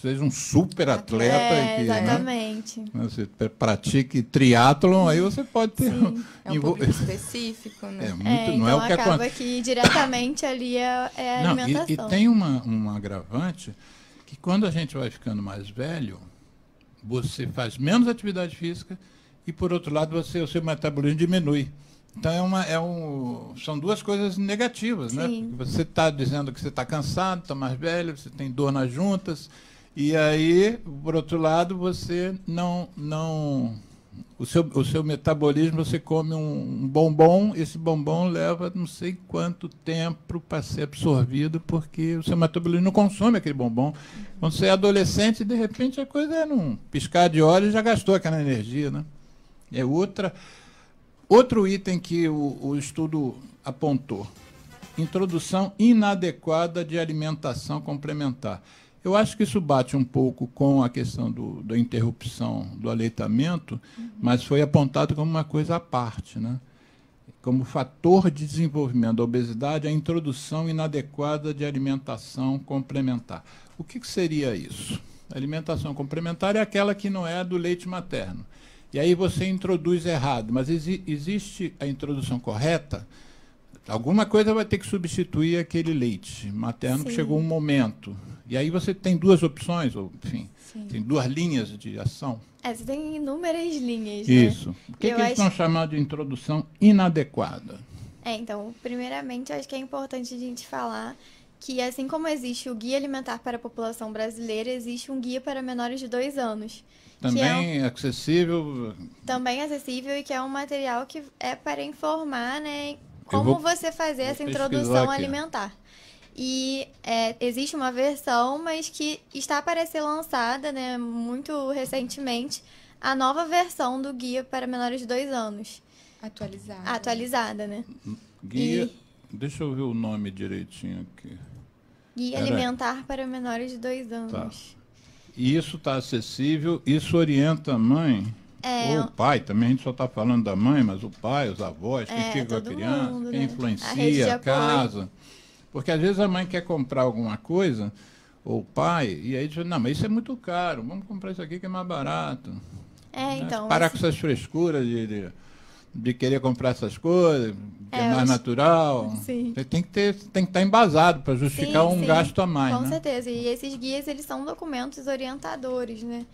seja um super atleta e que, exatamente. né, você pratique triatlon, aí você pode ter... É um público específico, né? É muito, Então não é o que acaba acontece. que diretamente ali é a Não, alimentação. e tem um agravante que quando a gente vai ficando mais velho, você faz menos atividade física e, por outro lado, o seu metabolismo diminui. Então, são duas coisas negativas, né? Sim. Porque você está dizendo que você está cansado, está mais velho, você tem dor nas juntas, e aí, por outro lado, você o seu metabolismo, você come um bombom, esse bombom leva não sei quanto tempo para ser absorvido, porque o seu metabolismo não consome aquele bombom. Quando você é adolescente, de repente, a coisa é num piscar de olhos e já gastou aquela energia, né? É outro item que o estudo apontou: introdução inadequada de alimentação complementar. Eu acho que isso bate um pouco com a questão da interrupção do aleitamento, mas foi apontado como uma coisa à parte, né? Como fator de desenvolvimento da obesidade, a introdução inadequada de alimentação complementar. O que seria isso? A alimentação complementar é aquela que não é do leite materno. E aí você introduz errado, mas existe a introdução correta? Alguma coisa vai ter que substituir aquele leite materno. Sim. Que chegou um momento. E aí você tem duas opções, ou, enfim, sim, tem duas linhas de ação. Você tem inúmeras linhas. Isso. Né? O que eles estão chamando de introdução inadequada? Então, primeiramente, eu acho que é importante a gente falar que, assim como existe o Guia Alimentar para a População Brasileira, existe um guia para menores de 2 anos. Também acessível. Também acessível, e que é um material que é para informar, né, como você fazer essa introdução alimentar. E existe uma versão, mas que está para ser lançada, né, muito recentemente, a nova versão do guia para menores de 2 anos. Atualizada, né? Guia, deixa eu ver o nome direitinho aqui. Guia Alimentar para menores de 2 anos. Tá. E isso está acessível, isso orienta a mãe... Ou o pai, também a gente só está falando da mãe, mas o pai, os avós, quem fica com a criança, mundo, quem né? influencia a casa. Porque às vezes a mãe quer comprar alguma coisa, ou o pai, e aí diz, não, mas isso é muito caro, vamos comprar isso aqui que é mais barato. Então... Parar com essas frescuras de querer comprar essas coisas, que é mais natural. Sim. Você tem que estar embasado para justificar um gasto a mais. Com certeza. E esses guias, eles são documentos orientadores, né?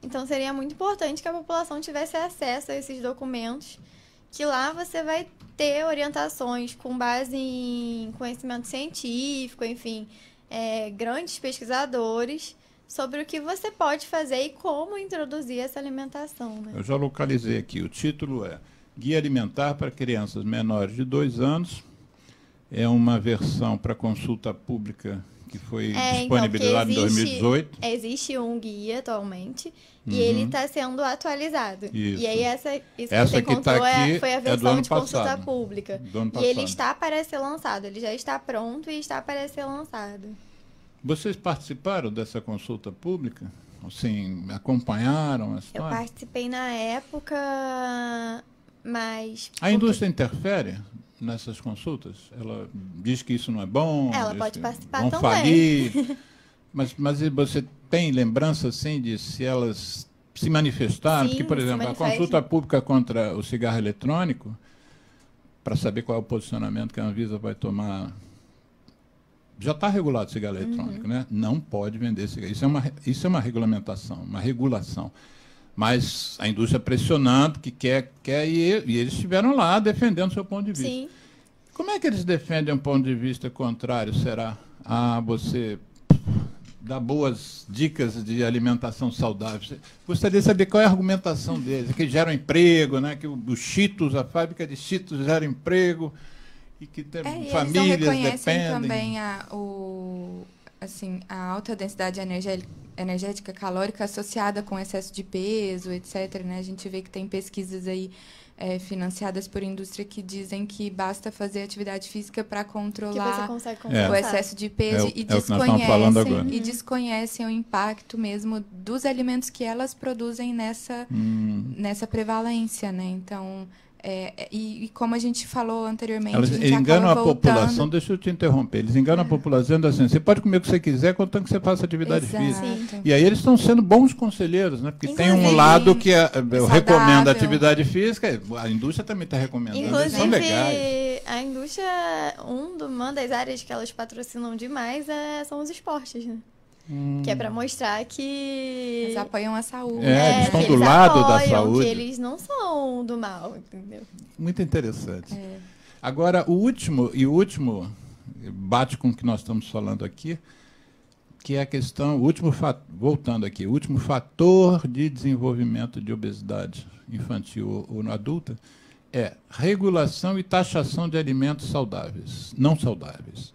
Então, seria muito importante que a população tivesse acesso a esses documentos, que lá você vai ter orientações com base em conhecimento científico, enfim, grandes pesquisadores, sobre o que você pode fazer e como introduzir essa alimentação. Né? Eu já localizei aqui. O título é Guia Alimentar para Crianças Menores de 2 anos. É uma versão para consulta pública que foi disponibilizado em 2018. Existe um guia atualmente e ele está sendo atualizado. Isso. E aí essa que você encontrou tá aqui foi a versão de consulta passado. Pública. E ele está para ser lançado, ele já está pronto e está para ser lançado. Vocês participaram dessa consulta pública? Assim, acompanharam a história? Eu participei na época, mas... A indústria interfere nessas consultas? Ela diz que isso não é bom? Ela pode participar vão também. Falir. Mas você tem lembrança, assim, de se elas se manifestaram? Sim, porque, por exemplo, a consulta pública contra o cigarro eletrônico, para saber qual é o posicionamento que a Anvisa vai tomar... Já está regulado o cigarro eletrônico, né? Não pode vender cigarro. Isso é uma regulamentação, uma regulação. Mas a indústria pressionando, que quer e eles estiveram lá defendendo o seu ponto de vista. Sim. Como é que eles defendem um ponto de vista contrário, será? Você dá boas dicas de alimentação saudável. Gostaria de saber qual é a argumentação deles. Que geram emprego, né? Que os Cheetos, a fábrica de Cheetos gera emprego e que tem famílias eles reconhecem dependem. Também a alta densidade energética calórica associada com excesso de peso, etc. Né? A gente vê que tem pesquisas aí financiadas por indústria que dizem que basta fazer atividade física para controlar o excesso de peso e desconhecem o impacto mesmo dos alimentos que elas produzem nessa prevalência, né? Então, E como a gente falou anteriormente, Eles a gente enganam a acaba população, voltando. deixa eu te interromper, eles enganam a população dizendo assim, você pode comer o que você quiser, contanto que você faça atividade Exato. física. E aí eles estão sendo bons conselheiros, né? Porque tem um Inclusive, lado que eu recomendo saudável. a atividade física, a indústria também está recomendando, eles são legais. Inclusive, a indústria, uma das áreas que elas patrocinam demais são os esportes, né? Que é para mostrar que Eles apoiam a saúde. Eles estão que do eles lado da apoiam, saúde. que eles não são do mal, entendeu? Muito interessante. Agora, o último bate com o que nós estamos falando aqui, que é a questão, voltando aqui, o último fator de desenvolvimento de obesidade infantil ou adulta é regulação e taxação de alimentos saudáveis, não saudáveis.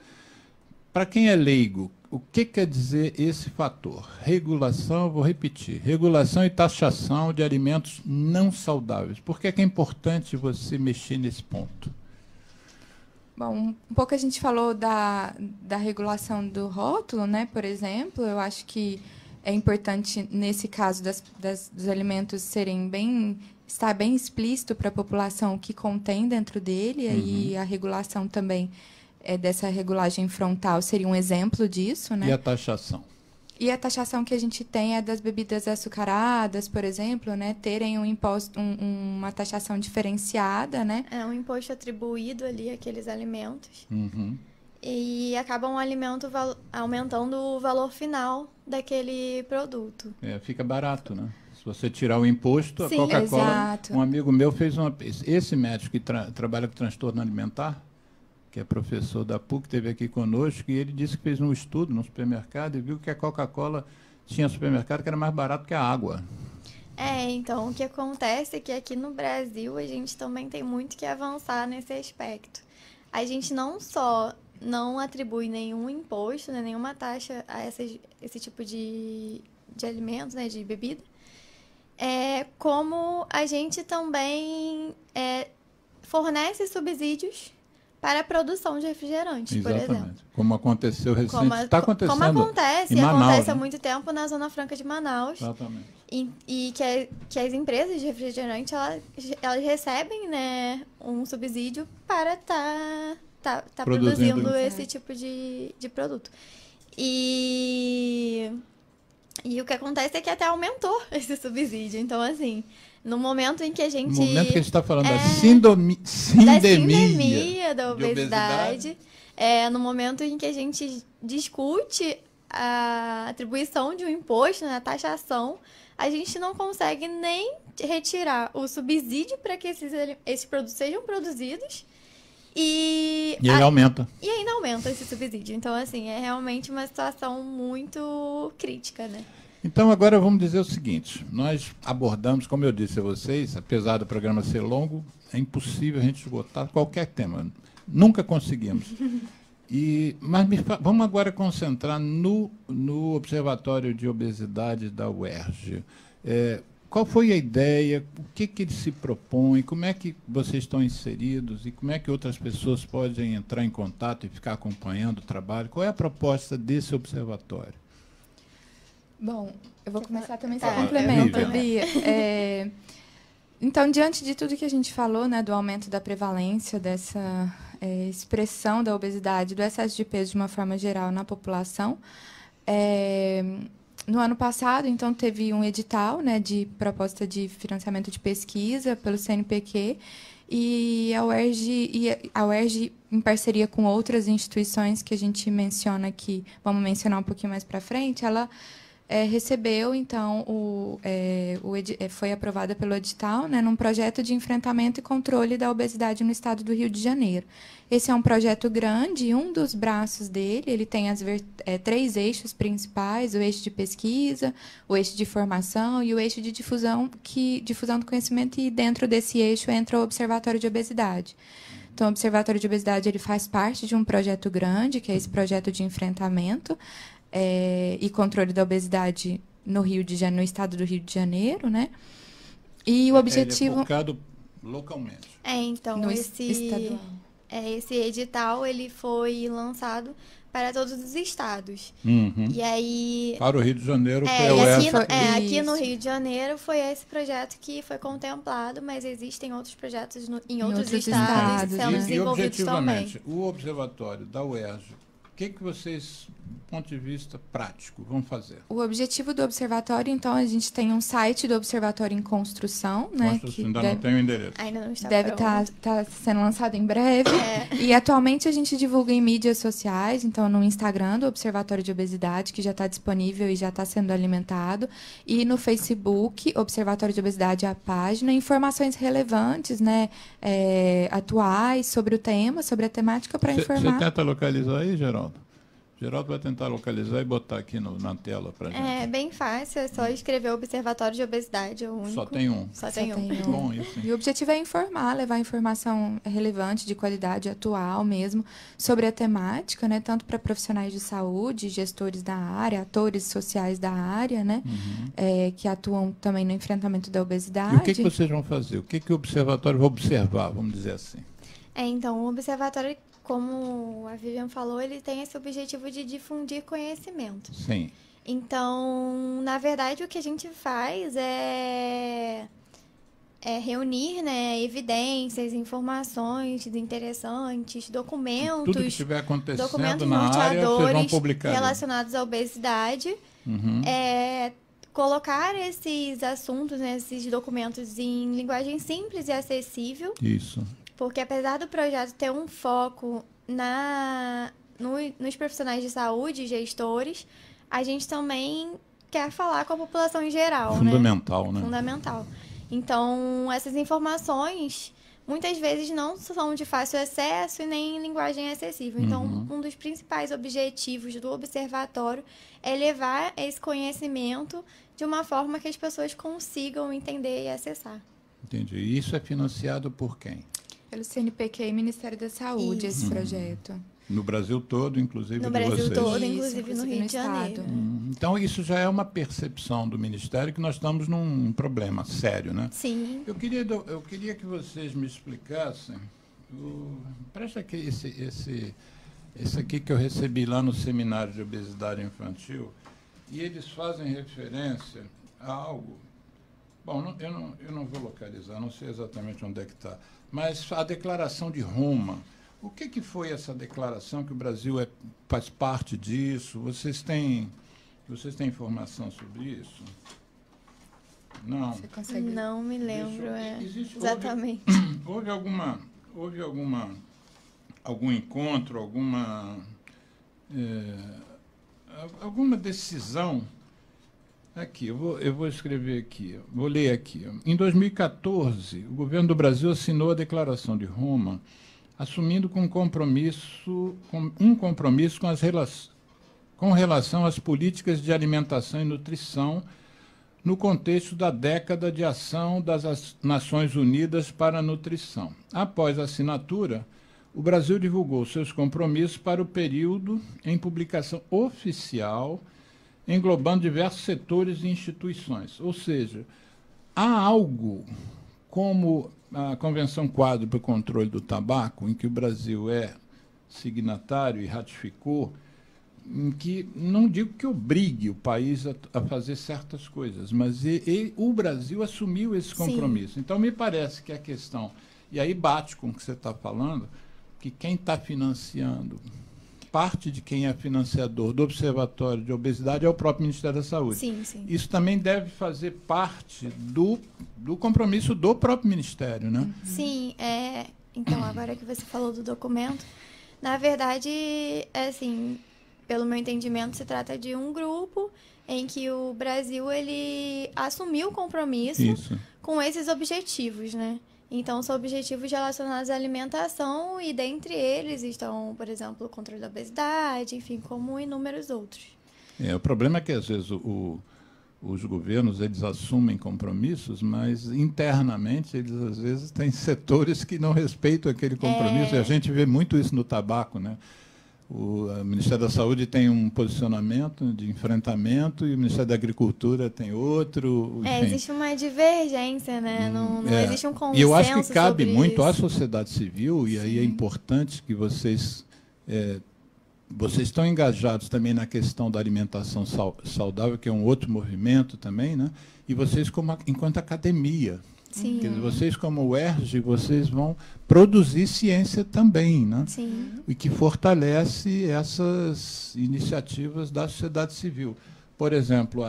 Para quem é leigo, o que quer dizer esse fator? Regulação, vou repetir, regulação e taxação de alimentos não saudáveis. Por que é importante você mexer nesse ponto? Bom, um pouco a gente falou da regulação do rótulo, né? Por exemplo, eu acho que é importante, nesse caso, dos alimentos estar bem explícito para a população o que contém dentro dele, e a regulação também dessa regulagem frontal seria um exemplo disso, né? E a taxação? E a taxação que a gente tem é das bebidas açucaradas, por exemplo, né? Terem uma taxação diferenciada, né? É um imposto atribuído ali àqueles alimentos. Uhum. E acaba um alimento aumentando o valor final daquele produto. Fica barato, né? Se você tirar o imposto, Sim, a Coca-Cola... exato. Um amigo meu fez esse médico que trabalha com transtorno alimentar, que é professor da PUC, esteve aqui conosco, e ele disse que fez um estudo no supermercado e viu que a Coca-Cola tinha supermercado que era mais barato que a água. Então, o que acontece é que aqui no Brasil a gente também tem muito que avançar nesse aspecto. A gente não só não atribui nenhum imposto, né, nenhuma taxa a esse tipo de alimentos, né, de bebida, como a gente também fornece subsídios para a produção de refrigerantes, por exemplo. Exatamente. Como aconteceu recentemente. Está acontecendo Como acontece, em Manaus, acontece há né? muito tempo na Zona Franca de Manaus. Exatamente. E que as empresas de refrigerante, elas recebem, né, um subsídio para tá produzindo esse tipo de produto. E o que acontece é que até aumentou esse subsídio. Então, assim, no momento em que a gente... No momento que a gente está falando da sindemia da obesidade, no momento em que a gente discute a atribuição de um imposto, né, a taxação, a gente não consegue nem retirar o subsídio para que esses produtos sejam produzidos. E ele aumenta. E ainda aumenta esse subsídio. Então, assim, é realmente uma situação muito crítica, né? Então, agora vamos dizer o seguinte. Nós abordamos, como eu disse a vocês, apesar do programa ser longo, é impossível a gente esgotar qualquer tema. Nunca conseguimos. Mas vamos agora concentrar no Observatório de Obesidade da UERJ. Qual foi a ideia? O que ele se propõe? Como é que vocês estão inseridos? E como é que outras pessoas podem entrar em contato e ficar acompanhando o trabalho? Qual é a proposta desse observatório? Bom, eu vou começar também, só Tá, complemento, Lívia. Bia. Então, diante de tudo que a gente falou, né, do aumento da prevalência, dessa expressão da obesidade, do excesso de peso de uma forma geral na população, no ano passado, então, teve um edital, né, de proposta de financiamento de pesquisa pelo CNPq, e a UERJ, em parceria com outras instituições que a gente menciona aqui, vamos mencionar um pouquinho mais para frente, ela recebeu, então, foi aprovada pelo edital, né, num projeto de enfrentamento e controle da obesidade no estado do Rio de Janeiro. Esse é um projeto grande, e um dos braços dele, ele tem 3 principais: o eixo de pesquisa, o eixo de formação e o eixo de difusão do conhecimento, e dentro desse eixo entra o Observatório de Obesidade. Então, o Observatório de Obesidade ele faz parte de um projeto grande, que é esse projeto de enfrentamento e controle da obesidade no estado do Rio de Janeiro, né? E o objetivo... Ele é focado localmente. Então, estadual. esse edital ele foi lançado para todos os estados. Uhum. E aí... Para o Rio de Janeiro foi e o aqui no Rio de Janeiro foi esse projeto que foi contemplado, mas existem outros projetos em outros estados sendo desenvolvidos também. Objetivamente, o observatório da UERJ, o que vocês, do ponto de vista prático, vão fazer? O objetivo do observatório, então, a gente tem um site do observatório em construção, né? Que ainda não tem o endereço. Ainda não está deve estar sendo lançado em breve. E atualmente a gente divulga em mídias sociais, então no Instagram do Observatório de Obesidade, que já está disponível e já está sendo alimentado, e no Facebook, Observatório de Obesidade, a página, informações relevantes, né, atuais sobre o tema, sobre a temática, para informar. Você tenta localizar aí, Geraldo? Geraldo vai tentar localizar e botar aqui na tela para gente. É bem fácil, é só escrever Observatório de Obesidade. Só tem um. Só tem um. Bom, isso. E o objetivo é informar, levar informação relevante, de qualidade atual mesmo, sobre a temática, né, tanto para profissionais de saúde, gestores da área, atores sociais da área, né, que atuam também no enfrentamento da obesidade. E o que vocês vão fazer? O que o observatório vai observar, vamos dizer assim? Então, o observatório, como a Vivian falou, ele tem esse objetivo de difundir conhecimento. Sim. Então, na verdade, o que a gente faz é reunir, né, evidências, informações interessantes, documentos. Tudo que estiver acontecendo documentos na área, vocês vão publicar. Relacionados à obesidade. Colocar esses assuntos, né, esses documentos em linguagem simples e acessível. Isso. Porque apesar do projeto ter um foco nos profissionais de saúde, gestores, a gente também quer falar com a população em geral. Fundamental, né? Fundamental. Então, essas informações, muitas vezes, não são de fácil acesso e nem em linguagem acessível. Então, um dos principais objetivos do observatório é levar esse conhecimento de uma forma que as pessoas consigam entender e acessar. Entendi. E isso é financiado por quem? Pelo CNPq e Ministério da Saúde, esse projeto. No Brasil todo, inclusive no de Brasil vocês. todo, inclusive no Rio de Janeiro. Então, isso já é uma percepção do Ministério que nós estamos num problema sério, né? Sim. Eu queria que vocês me explicassem. Presta aqui esse aqui que eu recebi lá no seminário de obesidade infantil, e eles fazem referência a algo. Bom, eu não vou localizar, não sei exatamente onde é que está, mas a Declaração de Roma. O que foi essa declaração, que o Brasil faz parte disso? Vocês têm informação sobre isso? Não. Você consegue? Não me lembro, exatamente. Houve algum encontro, alguma decisão? Aqui, eu vou escrever aqui, vou ler aqui. Em 2014, o governo do Brasil assinou a Declaração de Roma, assumindo um compromisso com relação às políticas de alimentação e nutrição no contexto da década de ação das Nações Unidas para a Nutrição. Após a assinatura, o Brasil divulgou seus compromissos para o período em publicação oficial, englobando diversos setores e instituições. Ou seja, há algo como a Convenção Quadro para o Controle do Tabaco, em que o Brasil é signatário e ratificou, em que, não digo que obrigue o país a fazer certas coisas, mas o Brasil assumiu esse compromisso. Sim. Então, me parece que a questão, e aí bate com o que você está falando, que quem está financiando, parte de quem é financiador do Observatório de Obesidade é o próprio Ministério da Saúde. Sim, sim. Isso também deve fazer parte do compromisso do próprio Ministério, né? Sim, então, agora que você falou do documento, na verdade, assim, pelo meu entendimento, se trata de um grupo em que o Brasil ele assumiu o compromisso com esses objetivos, né? Então, são objetivos relacionados à alimentação e, dentre eles, estão, por exemplo, o controle da obesidade, enfim, como inúmeros outros. O problema é que, às vezes, os governos eles assumem compromissos, mas, internamente, eles, às vezes, têm setores que não respeitam aquele compromisso. E a gente vê muito isso no tabaco, né? O Ministério da Saúde tem um posicionamento de enfrentamento e o Ministério da Agricultura tem outro. Existe uma divergência, né? Não existe um consenso. E eu acho que cabe muito isso. à sociedade civil, e aí é importante que vocês vocês estão engajados também na questão da alimentação saudável, que é um outro movimento também, né? E vocês, enquanto academia, Sim. quer dizer, vocês como UERJ, vocês vão produzir ciência também, né? Sim. E que fortalece essas iniciativas da sociedade civil. Por exemplo,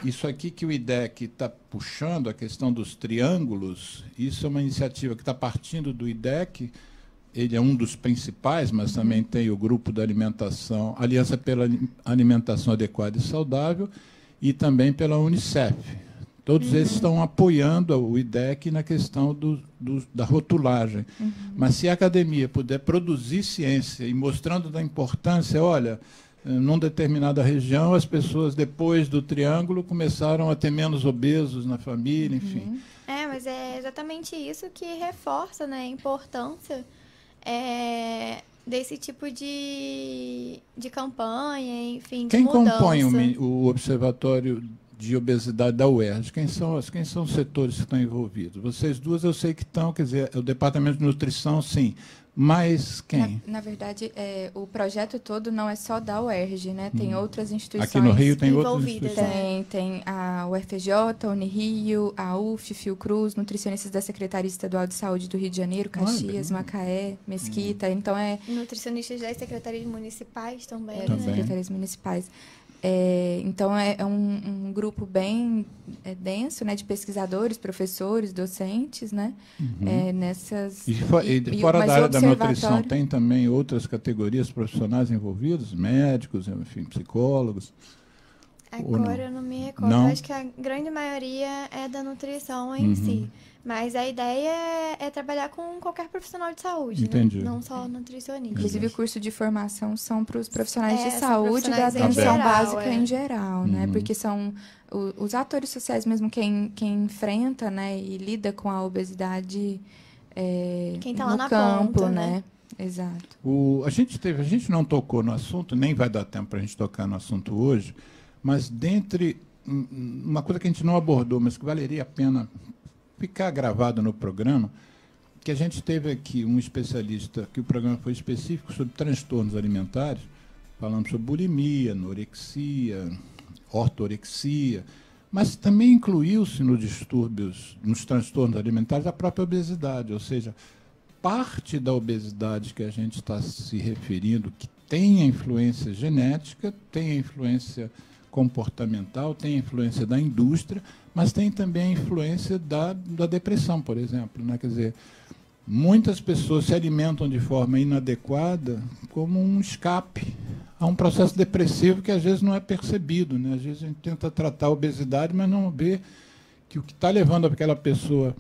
isso aqui que o IDEC está puxando, a questão dos triângulos, isso é uma iniciativa que está partindo do IDEC. Ele é um dos principais, mas também tem o grupo da alimentação, Aliança pela Alimentação Adequada e Saudável, e também pela Unicef. Todos eles estão apoiando o IDEC na questão da rotulagem. Mas se a academia puder produzir ciência e mostrando da importância, olha, numa determinada região, as pessoas, depois do triângulo, começaram a ter menos obesos na família, enfim. Mas é exatamente isso que reforça, né, a importância desse tipo de campanha, enfim, de Quem mudança. compõe o Observatório de Obesidade da UERJ? Quem são os setores que estão envolvidos? Vocês duas eu sei que estão, quer dizer, o Departamento de Nutrição, sim. Mas quem? Na verdade, o projeto todo não é só da UERJ, né? Tem outras instituições. Aqui no Rio tem outras envolvidas, instituições. Tem a UFJ, a Unirio, a UF, Fiocruz, nutricionistas da Secretaria Estadual de Saúde do Rio de Janeiro, Caxias, Macaé, Mesquita. Então Nutricionistas das secretarias municipais também, das secretarias municipais. Então, é um grupo bem denso, né, de pesquisadores, professores, docentes, né, nessas... E fora da área da nutrição, tem também outras categorias profissionais envolvidas? Médicos, enfim, psicólogos? Agora eu não me recordo. Não? Acho que a grande maioria é da nutrição em si. Mas a ideia é trabalhar com qualquer profissional de saúde, Entendi. né? Não só nutricionista. Inclusive, o curso de formação são para os profissionais de são saúde e da profissionais em atenção geral, básica em geral, né? Porque são os atores sociais mesmo quem enfrenta, né, e lida com a obesidade quem tá no lá na campo, ponta, né? Exato. A gente não tocou no assunto, nem vai dar tempo para a gente tocar no assunto hoje, mas uma coisa que a gente não abordou, mas que valeria a pena ficar gravado no programa, que a gente teve aqui um especialista, que o programa foi específico sobre transtornos alimentares, falando sobre bulimia, anorexia, ortorexia, mas também incluiu-se nos transtornos alimentares, a própria obesidade, ou seja, parte da obesidade que a gente está se referindo, que tem a influência genética, tem a influência comportamental, tem a influência da indústria, mas tem também a influência da depressão, por exemplo, né? Quer dizer, muitas pessoas se alimentam de forma inadequada como um escape a um processo depressivo que às vezes não é percebido, né? Às vezes a gente tenta tratar a obesidade, mas não vê que o que está levando aquela pessoa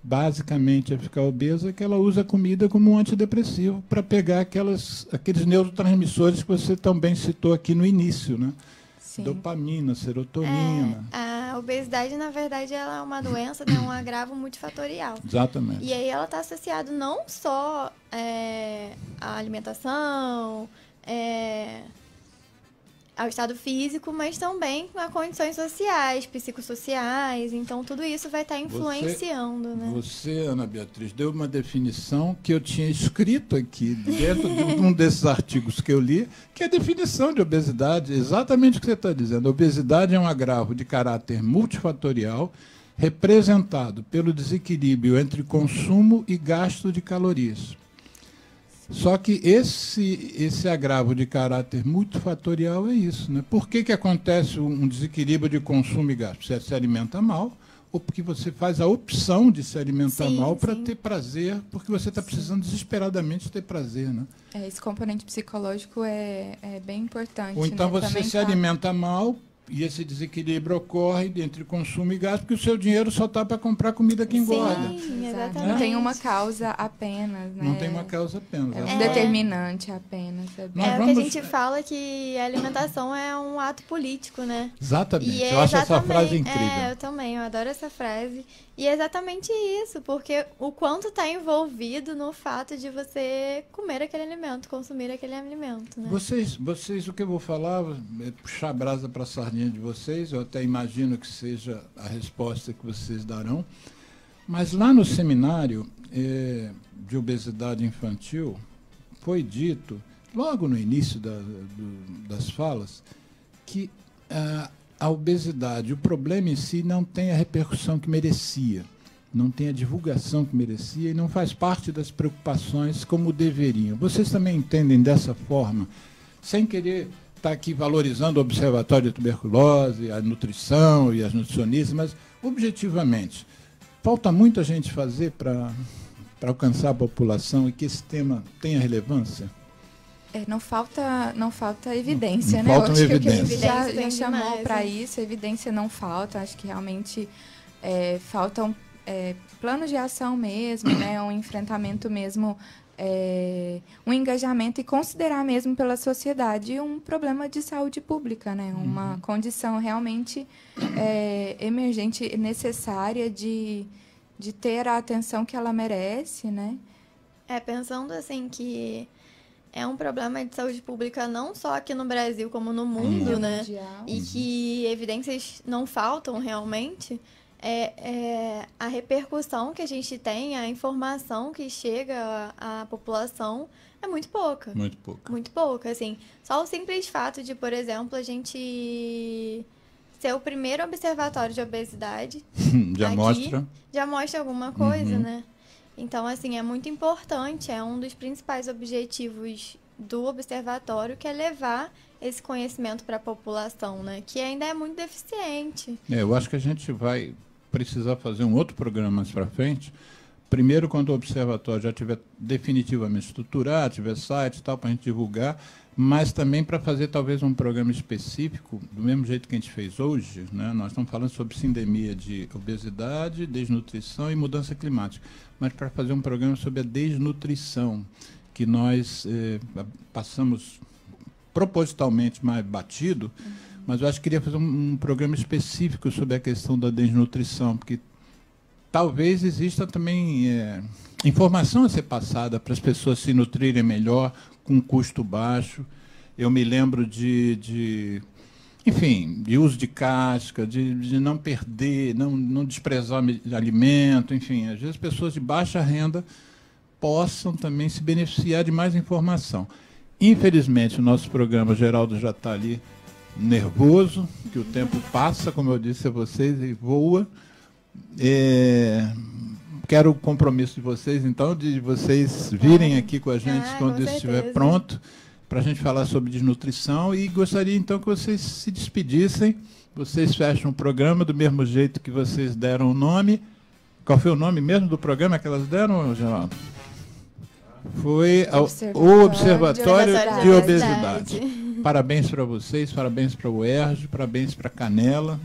basicamente a ficar obesa é que ela usa a comida como um antidepressivo para pegar aqueles neurotransmissores que você também citou aqui no início, né? Sim. Dopamina, serotonina. A obesidade, na verdade, ela é uma doença, né, um agravo multifatorial. Exatamente. E aí ela está associada não só à alimentação, ao estado físico, mas também a condições sociais, psicossociais. Então, tudo isso vai estar influenciando, né? Você, Ana Beatriz, deu uma definição que eu tinha escrito aqui, dentro de um desses artigos que eu li, que é a definição de obesidade, exatamente o que você está dizendo. A obesidade é um agravo de caráter multifatorial, representado pelo desequilíbrio entre consumo e gasto de calorias. Só que esse agravo de caráter multifatorial é isso, né? Por que acontece um desequilíbrio de consumo e gasto? Você se alimenta mal, ou porque você faz a opção de se alimentar mal para ter prazer, porque você está precisando desesperadamente ter prazer, né? Esse componente psicológico é bem importante. Ou então né? você Também se alimenta mal e esse desequilíbrio ocorre entre consumo e gasto, porque o seu dinheiro só está para comprar comida que engorda. Sim, Exato. exatamente. Não tem uma causa apenas, né? Não tem uma causa apenas. É um determinante apenas. O que a gente fala que a alimentação é um ato político, né? Exatamente. Eu acho essa frase incrível. Eu também, eu adoro essa frase. E é exatamente isso, porque o quanto está envolvido no fato de você comer aquele alimento, consumir aquele alimento, né? Vocês, o que eu vou falar é puxar a brasa para a sardinha de vocês, eu até imagino que seja a resposta que vocês darão, mas lá no seminário de obesidade infantil foi dito logo no início das falas, que a obesidade, o problema em si não tem a repercussão que merecia, não tem a divulgação que merecia e não faz parte das preocupações como deveriam. Vocês também entendem dessa forma, sem querer estar aqui valorizando o Observatório de Tuberculose, a nutrição e as nutricionistas, mas, objetivamente, falta muita gente fazer para alcançar a população e que esse tema tenha relevância? Não falta evidência, não né? Falta acho evidência. Que a gente já chamou para isso, a evidência não falta, acho que realmente faltam planos de ação mesmo, né? Um enfrentamento mesmo, um engajamento e considerar mesmo pela sociedade um problema de saúde pública, né? Uma condição realmente emergente, necessária de ter a atenção que ela merece, né? Pensando assim que é um problema de saúde pública não só aqui no Brasil, como no mundo, né? Mundial. E que evidências não faltam realmente, a repercussão que a gente tem, a informação que chega à população é muito pouca. Muito pouca. Muito pouca, assim. Só o simples fato de, por exemplo, a gente ser o primeiro observatório de obesidade já mostra alguma coisa, né? Então, assim, é muito importante, é um dos principais objetivos do observatório, que é levar esse conhecimento para a população, né? Que ainda é muito deficiente. Eu acho que a gente vai precisar fazer um outro programa mais para frente. Primeiro, quando o observatório já estiver definitivamente estruturado, tiver site e tal, para a gente divulgar, mas também para fazer talvez um programa específico, do mesmo jeito que a gente fez hoje, né? Nós estamos falando sobre sindemia de obesidade, desnutrição e mudança climática, mas para fazer um programa sobre a desnutrição, que nós passamos propositalmente mais batido, mas eu acho que queria fazer um programa específico sobre a questão da desnutrição, porque talvez exista também informação a ser passada para as pessoas se nutrirem melhor, com custo baixo. Eu me lembro de uso de casca, de não perder, não desprezar alimento, enfim. Às vezes pessoas de baixa renda possam também se beneficiar de mais informação. Infelizmente, o nosso programa, Geraldo já está ali nervoso, que o tempo passa, como eu disse a vocês, e voa. Quero o compromisso de vocês, então, de vocês virem aqui com a gente quando isso estiver pronto, para a gente falar sobre desnutrição. E gostaria, então, que vocês se despedissem. Vocês fecham o programa do mesmo jeito que vocês deram o nome. Qual foi o nome mesmo do programa que elas deram, Geraldo? Foi o Observatório de Obesidade. Parabéns para vocês, parabéns para o UERJ, parabéns para a Canela.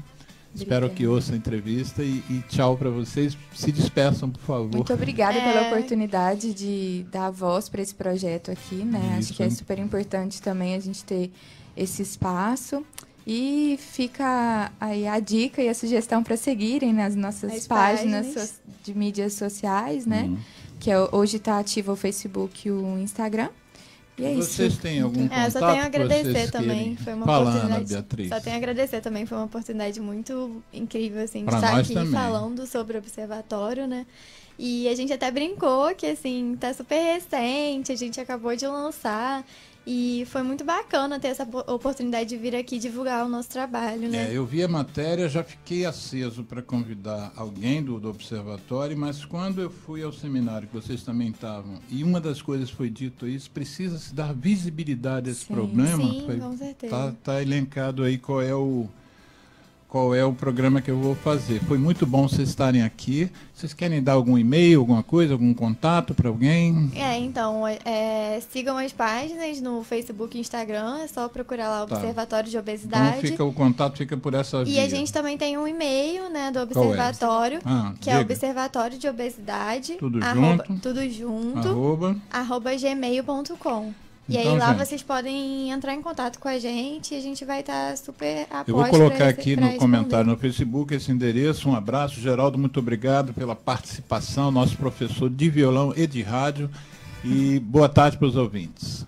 Espero que ouça a entrevista e tchau para vocês. Se despeçam, por favor. Muito obrigada pela oportunidade de dar voz para esse projeto aqui, né? Acho que é super importante também a gente ter esse espaço. E fica aí a dica e a sugestão para seguirem nas nossas páginas de mídias sociais, né? Que hoje está ativo o Facebook e o Instagram. E é Vocês isso. têm algum contato? Só tenho a agradecer também. Foi uma oportunidade. Beatriz. Só tenho a agradecer também. Foi uma oportunidade muito incrível, assim, de pra estar aqui também. falando sobre o observatório, né? E a gente até brincou que, assim, tá super recente, a gente acabou de lançar. E foi muito bacana ter essa oportunidade de vir aqui divulgar o nosso trabalho, né? Eu vi a matéria, já fiquei aceso para convidar alguém do observatório, mas quando eu fui ao seminário, que vocês também estavam, e uma das coisas foi dito isso, precisa se dar visibilidade a esse problema. Sim, com certeza. Tá elencado aí qual é o programa que eu vou fazer. Foi muito bom vocês estarem aqui. Vocês querem dar algum e-mail, alguma coisa, algum contato para alguém? Então, sigam as páginas no Facebook e Instagram, é só procurar lá o Observatório de Obesidade. Então o contato fica por essa via. E a gente também tem um e-mail, né, do Observatório, que é Observatório de Obesidade, tudo junto, @ gmail.com. E então, aí lá gente, vocês podem entrar em contato com a gente e a gente vai estar super apoio. Eu vou colocar aqui no comentário no Facebook esse endereço. Um abraço. Geraldo, muito obrigado pela participação, nosso professor de violão e de rádio. E boa tarde para os ouvintes.